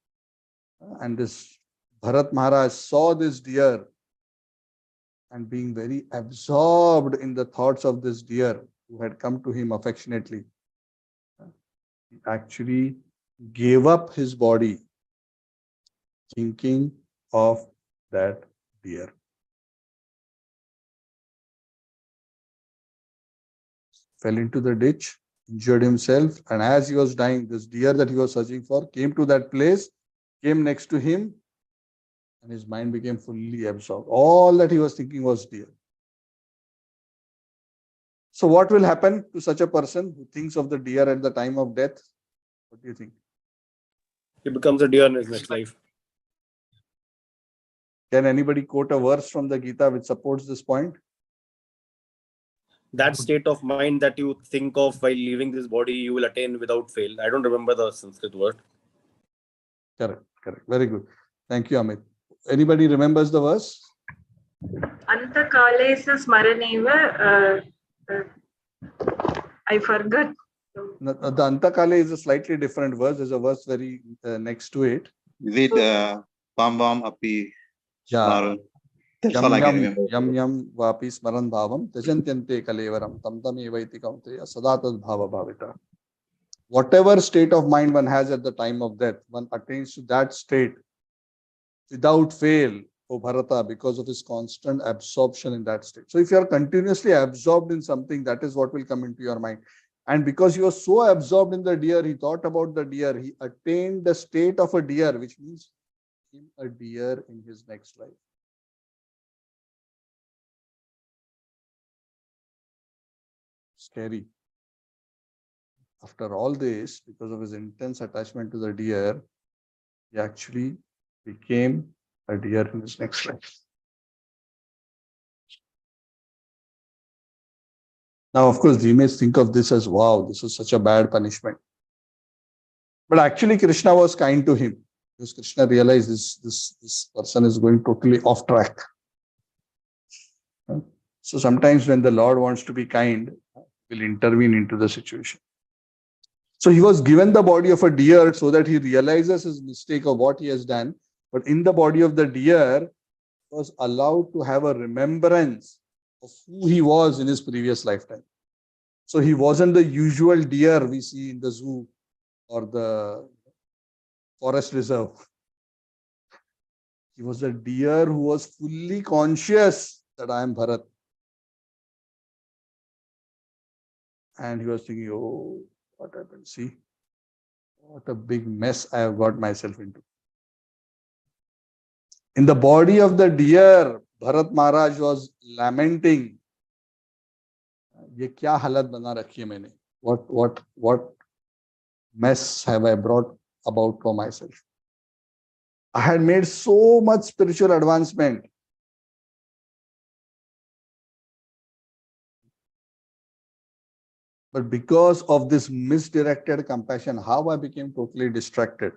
And this Bharat Maharaj saw this deer and being very absorbed in the thoughts of this deer who had come to him affectionately, he actually gave up his body thinking of that deer. Fell into the ditch, injured himself, and as he was dying, this deer that he was searching for came to that place, came next to him, and his mind became fully absorbed. All that he was thinking was deer. So what will happen to such a person who thinks of the deer at the time of death? What do you think? He becomes a deer in his next life. Can anybody quote a verse from the Gita which supports this point? That state of mind that you think of while leaving this body, you will attain without fail. I don't remember the Sanskrit word. Correct. Very good. Thank you, Amit. Anybody remembers the verse? Antakalesa Smaraneva. I forgot. The Antakale is a slightly different verse. There's a verse very next to it. Is it Bam Api? Yeah. That's all I can remember. Yam vapi smaran bhavam tajantyante kalevaram tam tam evaiti kaunteya sadatad bhava bhavita. Whatever state of mind one has at the time of death, one attains to that state without fail, O Bharata, because of his constant absorption in that state. So if you are continuously absorbed in something, that is what will come into your mind. And because he was so absorbed in the deer, he thought about the deer, he attained the state of a deer, which means a deer in his next life. Scary. After all this, because of his intense attachment to the deer, he actually became a deer in his next life. Now, of course, we may think of this as, wow, this is such a bad punishment. But actually, Krishna was kind to him because Krishna realized this person is going totally off track. So sometimes when the Lord wants to be kind, he will intervene into the situation. So he was given the body of a deer so that he realizes his mistake of what he has done. But in the body of the deer, was allowed to have a remembrance of who he was in his previous lifetime. So he wasn't the usual deer we see in the zoo or the forest reserve. He was a deer who was fully conscious that I am Bharat. And he was thinking, oh, what happened? See, what a big mess I have got myself into. In the body of the deer, Bharat Maharaj was lamenting. ये क्या हालत बना रखी है मैंने? What mess have I brought about for myself? I had made so much spiritual advancement. But because of this misdirected compassion, how I became totally distracted.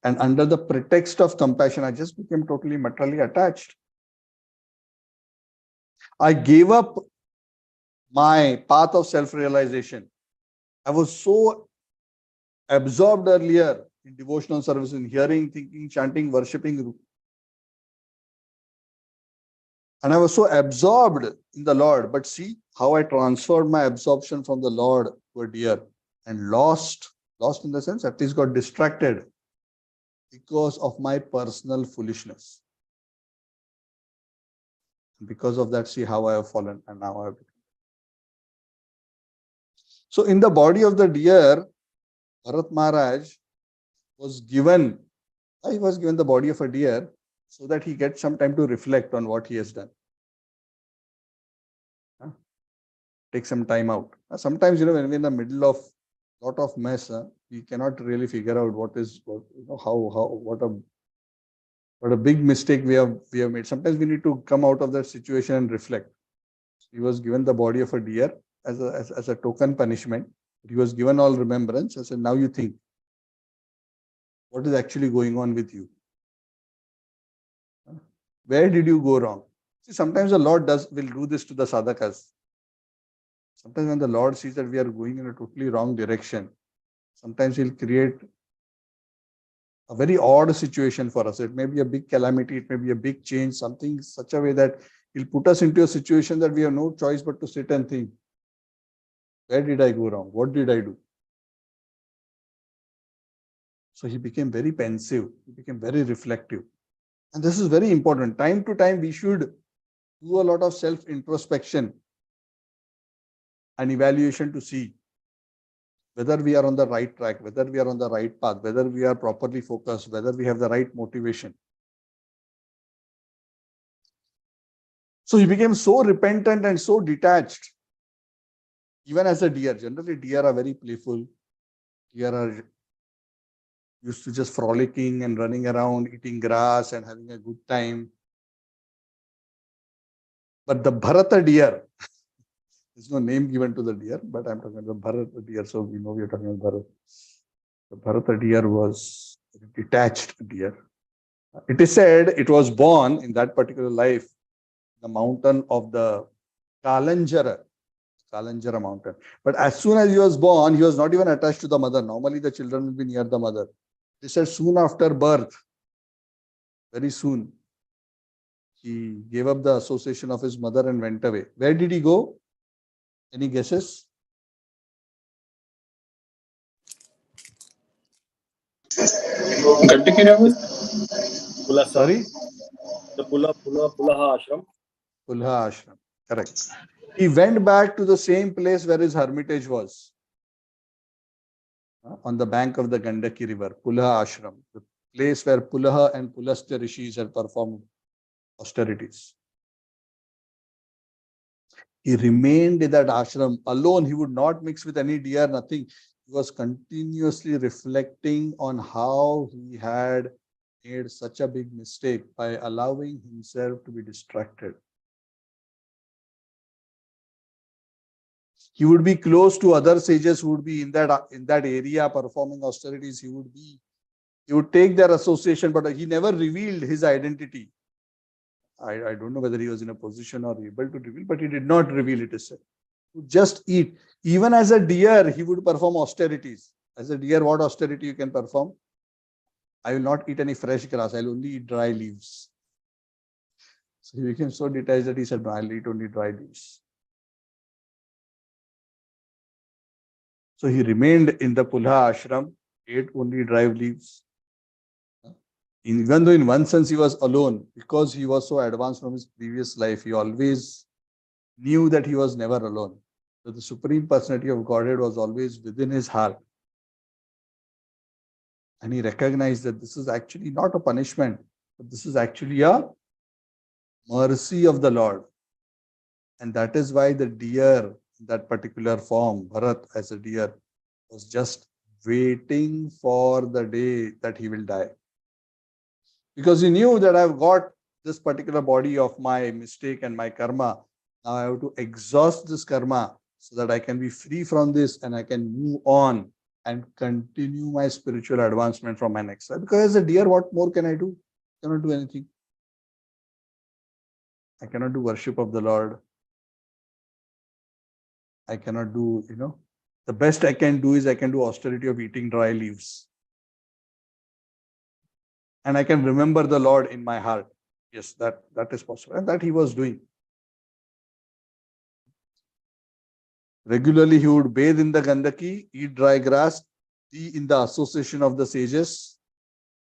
And under the pretext of compassion, I just became totally materially attached. I gave up my path of self-realization. I was so absorbed earlier in devotional service, in hearing, thinking, chanting, worshipping. And I was so absorbed in the Lord. But see how I transferred my absorption from the Lord to a deer and lost in the sense, at least got distracted because of my personal foolishness. Because of that, see how I have fallen and now I have become. So in the body of the deer, Bharat Maharaj was given the body of a deer so that he gets some time to reflect on what he has done. Take some time out. Sometimes, when we're in the middle of a lot of mess, we cannot really figure out what a big mistake we have made. Sometimes we need to come out of that situation and reflect. He was given the body of a deer as a token punishment. He was given all remembrance. I said, now you think, what is actually going on with you? Where did you go wrong? See, sometimes the Lord will do this to the sadhakas. Sometimes when the Lord sees that we are going in a totally wrong direction, sometimes He'll create a very odd situation for us. It may be a big calamity, it may be a big change, something such a way that He'll put us into a situation that we have no choice but to sit and think, where did I go wrong? What did I do? So he became very pensive, he became very reflective. And this is very important. Time to time, we should do a lot of self-introspection and evaluation to see whether we are on the right track, whether we are on the right path, whether we are properly focused, whether we have the right motivation. So he became so repentant and so detached, even as a deer. Generally, deer are very playful. Deer are used to just frolicking and running around, eating grass and having a good time. But the Bharata deer, there's no name given to the deer, but I'm talking about the Bharata deer, so we know we are talking about Bharat. The Bharata deer was a detached deer. It is said it was born in that particular life, the mountain of the Kalanjara mountain. But as soon as he was born, he was not even attached to the mother. Normally, the children will be near the mother. They said soon after birth, very soon, he gave up the association of his mother and went away. Where did he go? Any guesses? Sorry? The Pulaha ashram. Pulaha ashram. Correct. He went back to the same place where his hermitage was. On the bank of the Gandaki river, Pulaha ashram. The place where Pulaha and Pulastya rishis had performed austerities. He remained in that ashram alone. He would not mix with any deer, nothing. He was continuously reflecting on how he had made such a big mistake by allowing himself to be distracted. He would be close to other sages who would be in that area performing austerities. He would take their association, but he never revealed his identity. I don't know whether he was in a position or able to reveal, but he did not reveal it. He would just eat. Even as a deer, he would perform austerities. As a deer, what austerity you can perform? I will not eat any fresh grass. I will only eat dry leaves. So he became so detached that he said, no, I'll eat only dry leaves. So he remained in the Pulha ashram, ate only dry leaves. Even though in one sense he was alone, because he was so advanced from his previous life, he always knew that he was never alone. So the Supreme Personality of Godhead was always within his heart. And he recognized that this is actually not a punishment, but this is actually a mercy of the Lord. And that is why the deer, that particular form, Bharat as a deer, was just waiting for the day that he will die. Because he knew that I've got this particular body of my mistake and my karma. Now I have to exhaust this karma so that I can be free from this and I can move on and continue my spiritual advancement from my next life. Because as a deer, what more can I do? I cannot do anything. I cannot do worship of the Lord. I cannot do, the best I can do is I can do austerity of eating dry leaves. And I can remember the Lord in my heart. Yes, that is possible. And that he was doing. Regularly, he would bathe in the Gandaki, eat dry grass, be in the association of the sages.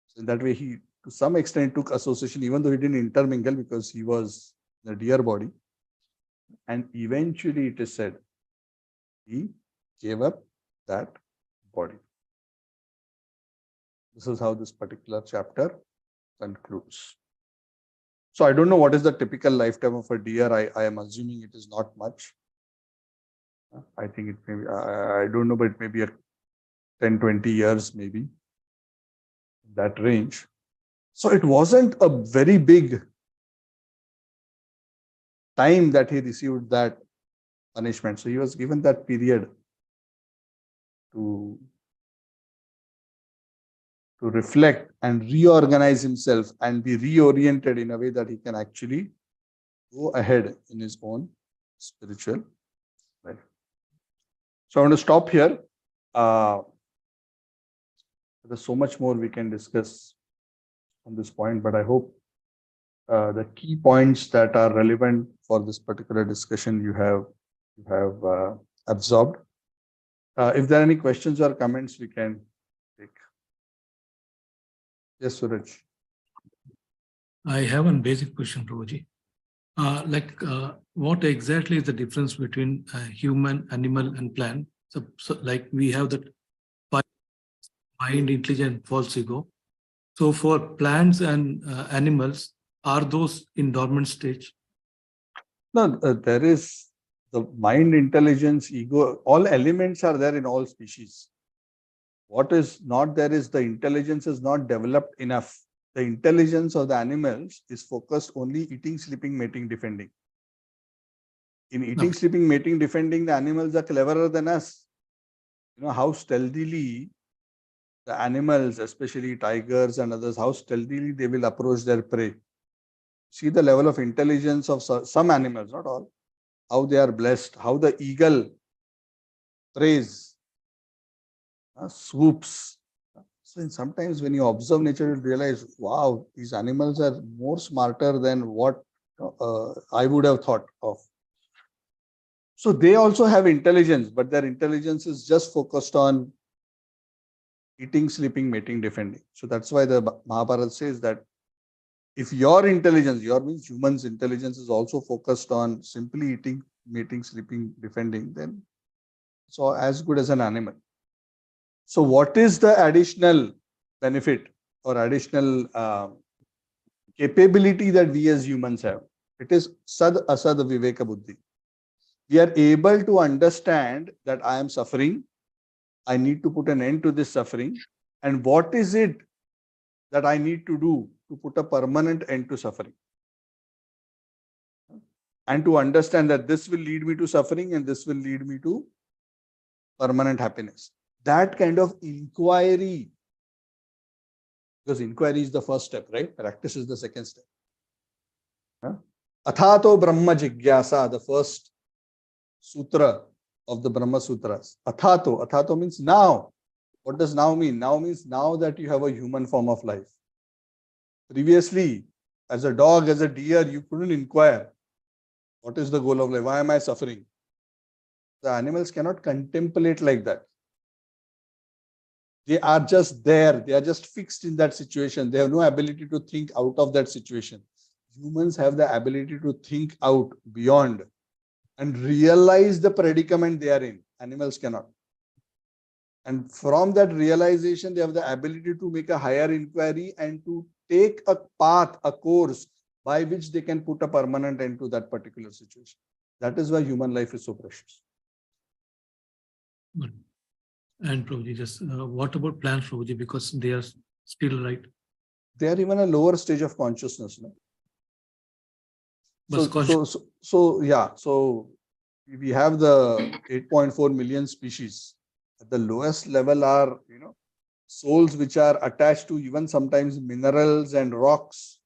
So in that way, he to some extent took association, even though he didn't intermingle because he was in a deer body. And eventually, it is said, he gave up that body. This is how this particular chapter concludes. So I don't know what is the typical lifetime of a deer. I am assuming it is not much. I think it may be, I don't know, but it may be a 10, 20 years, maybe that range. So it wasn't a very big time that he received that punishment. So he was given that period to reflect and reorganize himself and be reoriented in a way that he can actually go ahead in his own spiritual life. So I want to stop here. There's so much more we can discuss on this point, but I hope the key points that are relevant for this particular discussion you have absorbed. If there are any questions or comments, we can take. Yes, Suraj. I have one basic question, Prabhuji. What exactly is the difference between human, animal, and plant? So like we have that mind, intelligence, false ego. So for plants and animals, are those in dormant stage? No, there is the mind, intelligence, ego, all elements are there in all species. What is not there is the intelligence is not developed enough. The intelligence of the animals is focused only eating, sleeping, mating, defending. In eating, sleeping, mating, defending, the animals are cleverer than us. You know how stealthily the animals, especially tigers and others, how stealthily they will approach their prey. See the level of intelligence of some animals, not all, how they are blessed, how the eagle preys, swoops. So sometimes when you observe nature, you realize, wow, these animals are more smarter than what I would have thought of. So they also have intelligence, but their intelligence is just focused on eating, sleeping, mating, defending. So that's why the Mahabharata says that if your intelligence, your means humans' intelligence is also focused on simply eating, mating, sleeping, defending, then it's as good as an animal. So what is the additional benefit or additional capability that we as humans have? It is sad asad viveka buddhi. We are able to understand that I am suffering. I need to put an end to this suffering. And what is it that I need to do to put a permanent end to suffering? And to understand that this will lead me to suffering and this will lead me to permanent happiness. That kind of inquiry, because inquiry is the first step, right? Practice is the second step. Athato Brahma Jigyasa, the first sutra of the Brahma Sutras. Athato means now. What does now mean? Now means now that you have a human form of life. Previously, As a dog, as a deer, you couldn't inquire, what is the goal of life? Why am I suffering? The animals cannot contemplate like that. They are just there. They are just fixed in that situation. They have no ability to think out of that situation. Humans have the ability to think out beyond and realize the predicament they are in. Animals cannot. And from that realization, they have the ability to make a higher inquiry and to take a path, a course by which they can put a permanent end to that particular situation. That is why human life is so precious. Good. And Prabhuji, just what about plants, Prabhuji? Because they are still right. They are even a lower stage of consciousness. No? But So we have the 8.4 million species. At the lowest level are, souls which are attached to even sometimes minerals and rocks,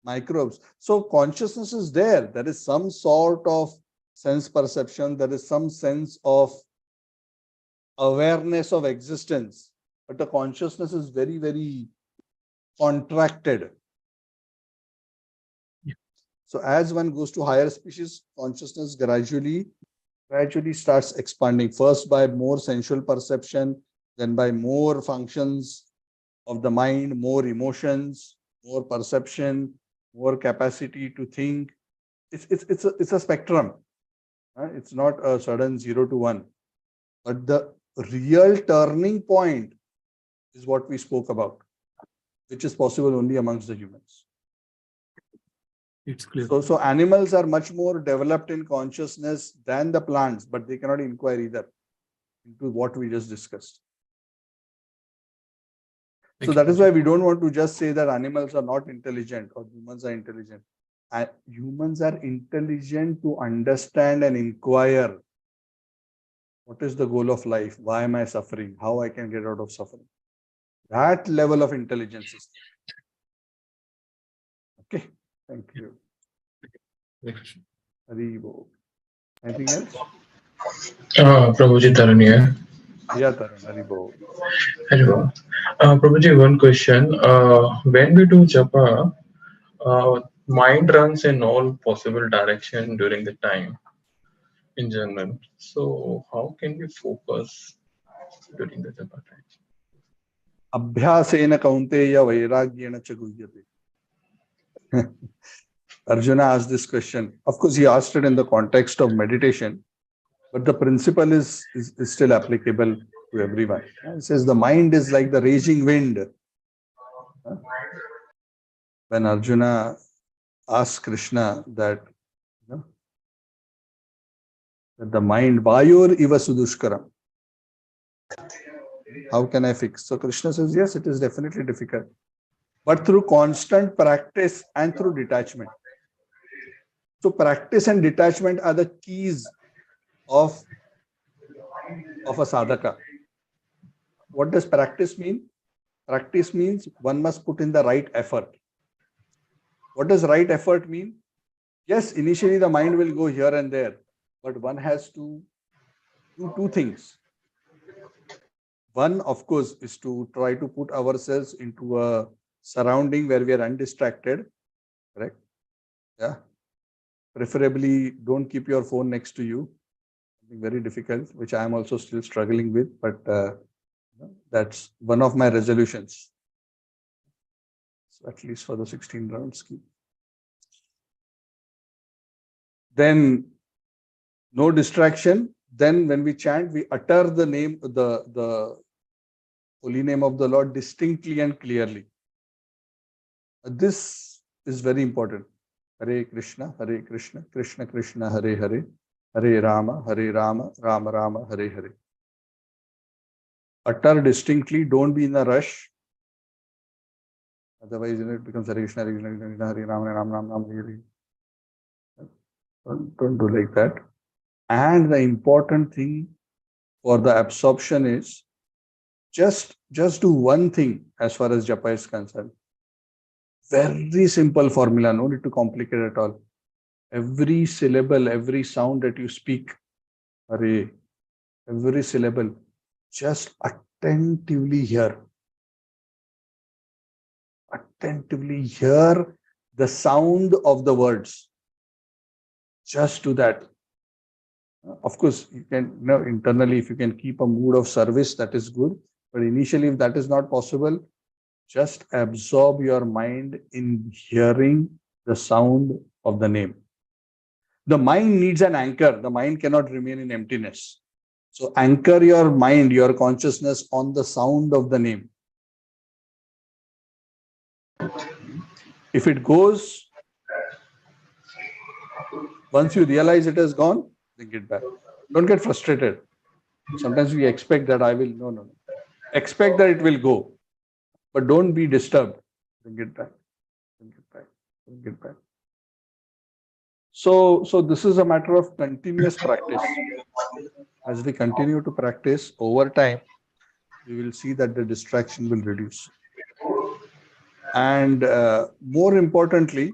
microbes. So consciousness is there. There is some sort of sense perception. There is some sense of awareness of existence. But the consciousness is very, very contracted. Yeah. So as one goes to higher species, consciousness gradually starts expanding, first by more sensual perception, then by more functions of the mind, more emotions, more perception, more capacity to think. It's a spectrum. It's not a sudden 0 to 1. But the real turning point is what we spoke about, which is possible only amongst the humans. it's clear. So animals are much more developed in consciousness than the plants, but they cannot inquire either into what we just discussed. So that is why we don't want to just say that animals are not intelligent or humans are intelligent. Humans are intelligent to understand and inquire what is the goal of life, why am I suffering, how I can get out of suffering. That level of intelligence is there. Okay, thank you. Hari Bol. Anything else? Prabhuji Taran here. Yeah, Taran, Hari Bol. Hello. Prabhuji, one question. When we do japa, mind runs in all possible direction during the time in general. So how can we focus during the japa time? Abhyasena kaunteya vairagyena cha guhyate. Arjuna asked this question. Of course, he asked it in the context of meditation, but the principle is still applicable to everyone. He says the mind is like the raging wind. When Arjuna asked Krishna that, that the mind, Vayur iva sudushkaram. How can I fix? So Krishna says, yes, it is definitely difficult, but through constant practice and through detachment. So practice and detachment are the keys of a sadhaka. What does practice mean? Practice means one must put in the right effort. What does right effort mean? Yes, initially the mind will go here and there, but one has to do two things. One, of course, is to try to put ourselves into a surrounding where we are undistracted, correct? Yeah. Preferably, don't keep your phone next to you. Something very difficult, which I am also still struggling with, but that's one of my resolutions. So at least for the 16 rounds. Then no distraction. Then when we chant, we utter the name, the holy name of the Lord distinctly and clearly. This is very important. Hare Krishna, Krishna Krishna, Hare Hare, Hare Rama, Rama Rama, Hare Hare. Utter distinctly, don't be in a rush. Otherwise, it becomes Hare Krishna, Hare Rama, Rama, Hare Hare. Don't do like that. And the important thing for the absorption is just do one thing as far as japa is concerned. Very simple formula, no need to complicate at all. Every syllable, every sound that you speak, Hare, every syllable, just attentively hear. attentively hear the sound of the words. Just do that. Of course, you can, internally, if you can keep a mood of service, that is good. But initially, if that is not possible, just absorb your mind in hearing the sound of the name. The mind needs an anchor. The mind cannot remain in emptiness. So anchor your mind, your consciousness on the sound of the name. If it goes, once you realize it has gone, then get back. Don't get frustrated. Sometimes we expect that no. Expect that it will go, but don't be disturbed. Then get back. Then get back. Then get back. So this is a matter of continuous practice. As we continue to practice over time, we will see that the distraction will reduce. And more importantly,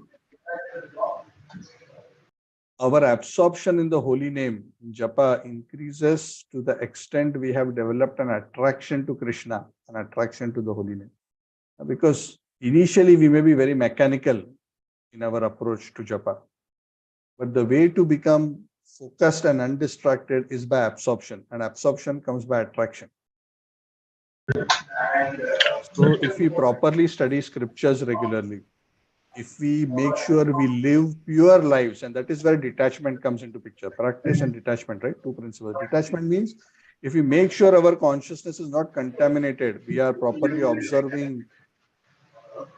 our absorption in the holy name, japa, increases to the extent we have developed an attraction to Krishna, an attraction to the holy name. Because initially we may be very mechanical in our approach to japa. But the way to become focused and undistracted is by absorption, and absorption comes by attraction. So if we properly study scriptures regularly, if we make sure we live pure lives, and that is where detachment comes into picture, practice and detachment, right? Two principles. Detachment means if we make sure our consciousness is not contaminated, we are properly observing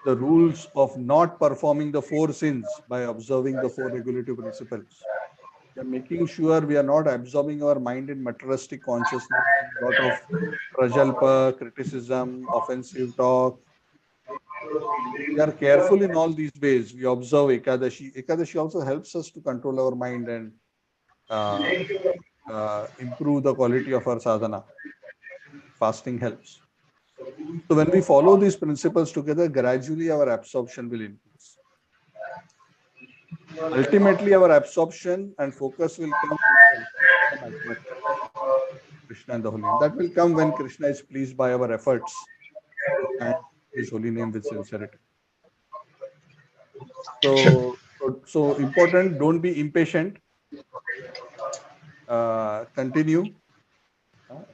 the rules of not performing the four sins by observing the four regulative principles. We are making sure we are not absorbing our mind in materialistic consciousness, a lot of prajalpa, criticism, offensive talk. We are careful in all these ways. We observe Ekadashi. Ekadashi also helps us to control our mind and improve the quality of our sadhana. Fasting helps. So when we follow these principles together, gradually our absorption will increase. Ultimately, our absorption and focus will come when Krishna and the holy name. That will come when Krishna is pleased by our efforts and his holy name with sincerity. So important, don't be impatient. Continue.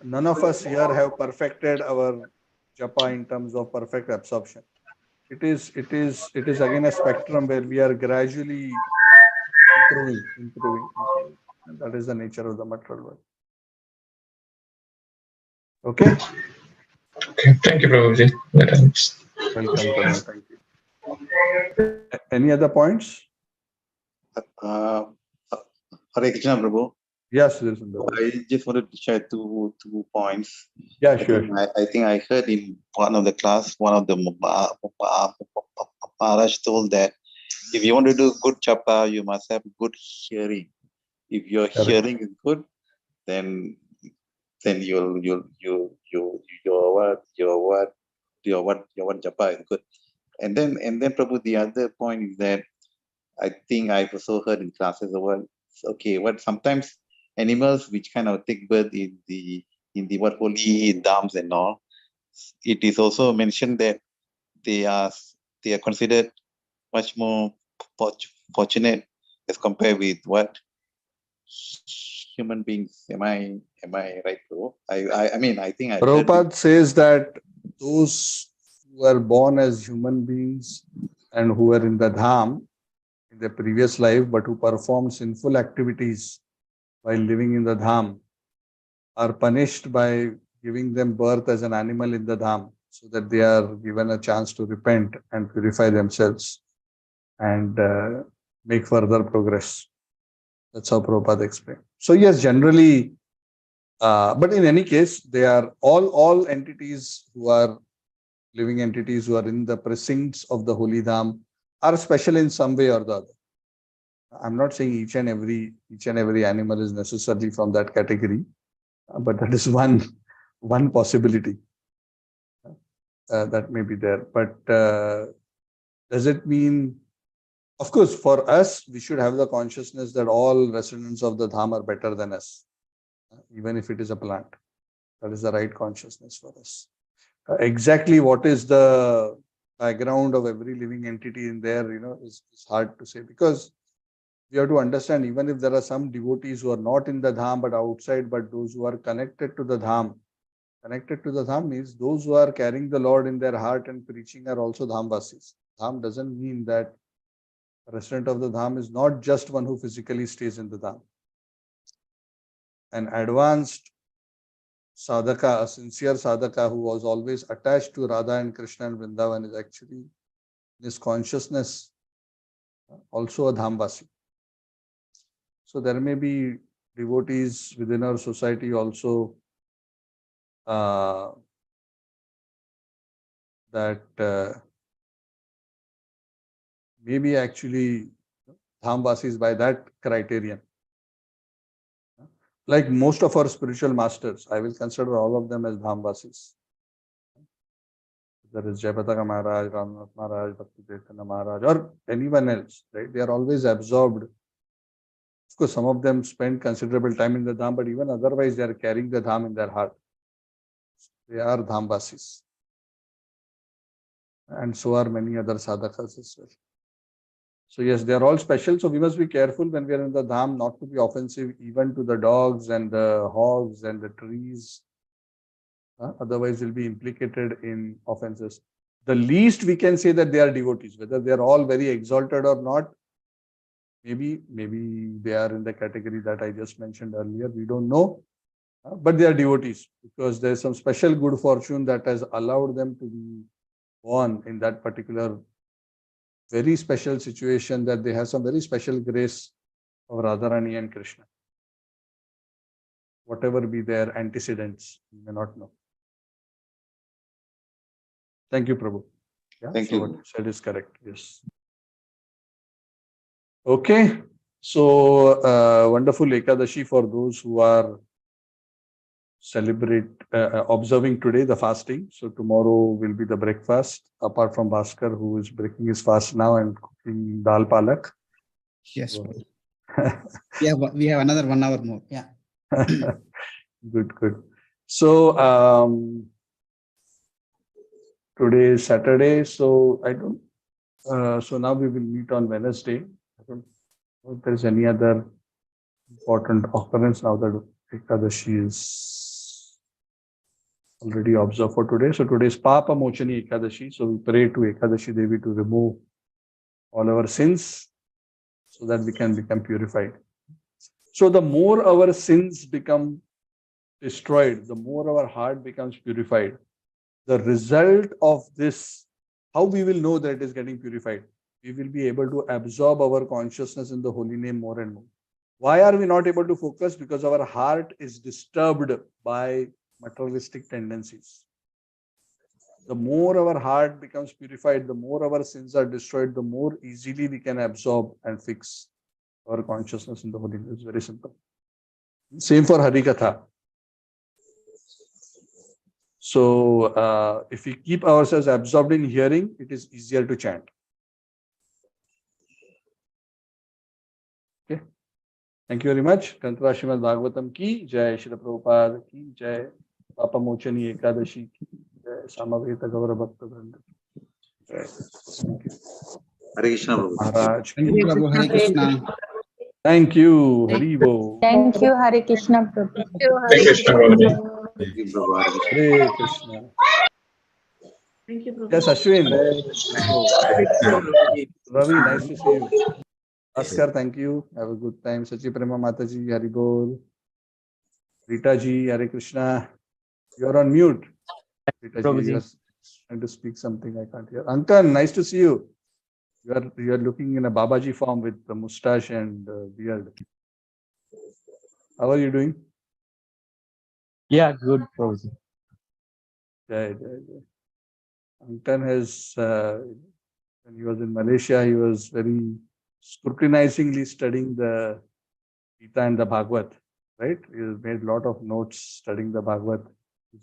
None of us here have perfected our japa in terms of perfect absorption. It is again a spectrum where we are gradually improving. And that is the nature of the material world. Okay? Okay, thank you, Prabhuji. That helps. Welcome, Karan. Thank you. Any other points? Hare Krishna, Prabhu. Yes, Sundar. I just wanted to share two points. Yeah, sure. I think I heard in one of the class, one of the Maharaj told that if you want to do good japa, you must have good hearing. If your hearing is good, then your japa is good. And then Prabhu, the other point is that I think I've also heard in classes about sometimes animals which kind of take birth in the what holy dams and all, it is also mentioned that they are considered much more fortunate as compared with what human beings. Am I right, bro? I mean, I think Prabhupada says that those who are born as human beings and who are in the dham in their previous life, but who perform sinful activities while living in the dham, are punished by giving them birth as an animal in the dham, so that they are given a chance to repent and purify themselves and make further progress. That's how Prabhupada explained. So yes, generally, but in any case, they are all entities who are living entities who are in the precincts of the holy dham are special in some way or the other. I'm not saying each and every animal is necessarily from that category, but that is one possibility that may be there. But does it mean? Of course, for us, we should have the consciousness that all residents of the dham are better than us, even if it is a plant. That is the right consciousness for us. Exactly what is the background of every living entity in there, is hard to say, because we have to understand, even if there are some devotees who are not in the dham but outside, but those who are connected to the dham means those who are carrying the Lord in their heart and preaching are also dhamvasis. Dham doesn't mean that a resident of the dham is not just one who physically stays in the dham. An advanced sadhaka, a sincere sadhaka who was always attached to Radha and Krishna and Vrindavan is actually, this consciousness, also a dhamvasi. So there may be devotees within our society also that maybe actually dhamvasis by that criterion. Like most of our spiritual masters, I will consider all of them as dhamvasis. There is Jayapataka Maharaj, Ramnath Maharaj, Bhakti Chaitanya Maharaj, or anyone else, right? They are always absorbed. Of course, some of them spend considerable time in the dham, but even otherwise, they are carrying the dham in their heart. They are dhamvasis. And so are many other sadhakas as well. So yes, they are all special. So we must be careful when we are in the dham not to be offensive even to the dogs and the hogs and the trees. Otherwise, we'll be implicated in offenses. The least we can say that they are devotees, whether they are all very exalted or not. Maybe they are in the category that I just mentioned earlier. We don't know, but they are devotees because there is some special good fortune that has allowed them to be born in that particular very special situation, that they have some very special grace of Radharani and Krishna. Whatever be their antecedents, we may not know. Thank you, Prabhu. Yeah, Thank so you. what you said is correct. Yes. Okay. So wonderful Ekadashi for those who are observing today the fasting. So tomorrow will be the breakfast, apart from Bhaskar, who is breaking his fast now and cooking dal palak. Yes. So, Yeah, we have another 1 hour more. Yeah. Good. So today is Saturday, so I don't. So now we will meet on Wednesday. I don't know if there is any other important occurrence now that Ekadashi is already observed for today. So today is Papa Mochani Ekadashi. So we pray to Ekadashi Devi to remove all our sins so that we can become purified. So the more our sins become destroyed, the more our heart becomes purified. The result of this, how we will know that it is getting purified? We will be able to absorb our consciousness in the holy name more and more. Why are we not able to focus? Because our heart is disturbed by materialistic tendencies. The more our heart becomes purified, the more our sins are destroyed, the more easily we can absorb and fix our consciousness in the holy name. It's very simple. Same for Harikatha. So if we keep ourselves absorbed in hearing, it is easier to chant. Okay. Thank you very much. Tantra Srimad Bhagavatam ki jai, Srila Prabhupada ki jai, Papa Mochani Ekadashi ki jai, Samaveta Gaura Bhakta Vranda ki jai. Thank you. Hare Krishna, Prabhu. Maharaj. Thank you, Prabhu. Hare Krishna. Thank you. Haribo. Thank you, Hare Krishna Prabhu. Thank you, Krishna Prabhuji. Thank you, Prabhu. Hare Krishna. Thank you, Prabhu. Yes, Ashwin. Prabhuji. Ravi, nice to see you. Bhaskar, thank you. Have a good time. Sachi Prema Mataji, Haribol. Rita ji, Hare Krishna. You are on mute. Rita ji, you are trying to speak something I can't hear. Ankan, nice to see you. You are looking in a Babaji form with the mustache and beard. How are you doing? Yeah, good, Prabhuji. Jai. Ankan has, when he was in Malaysia, he was very scrutinizingly studying the Gita and the Bhagavad, right? He has made a lot of notes studying the Bhagavad. He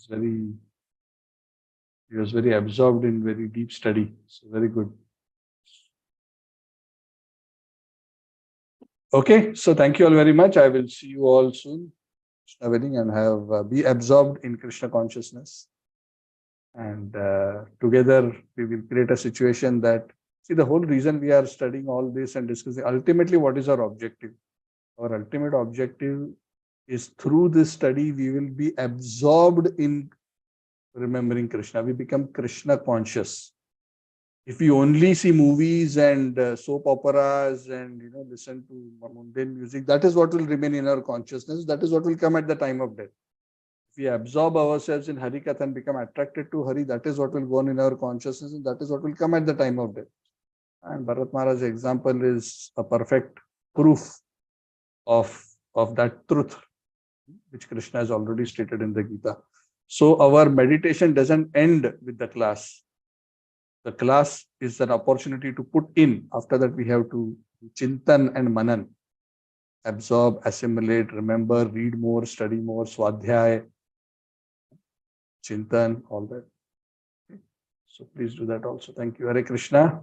was very absorbed in very deep study. So very good. Okay, so thank you all very much. I will see you all soon. Krishna willing, and have be absorbed in Krishna consciousness. And together we will create a situation that, see, the whole reason we are studying all this and discussing, ultimately, what is our objective? Our ultimate objective is through this study, we will be absorbed in remembering Krishna. We become Krishna conscious. If we only see movies and soap operas and listen to mundane music, that is what will remain in our consciousness. That is what will come at the time of death. If we absorb ourselves in Hari Katha and become attracted to Hari, that is what will go on in our consciousness, and that is what will come at the time of death. And Bharat Maharaj's example is a perfect proof of that truth, which Krishna has already stated in the Gita. So our meditation doesn't end with the class. The class is an opportunity to put in. After that, we have to chintan and manan. Absorb, assimilate, remember, read more, study more, swadhyay, chintan, all that. Okay. So please do that also. Thank you. Hare Krishna.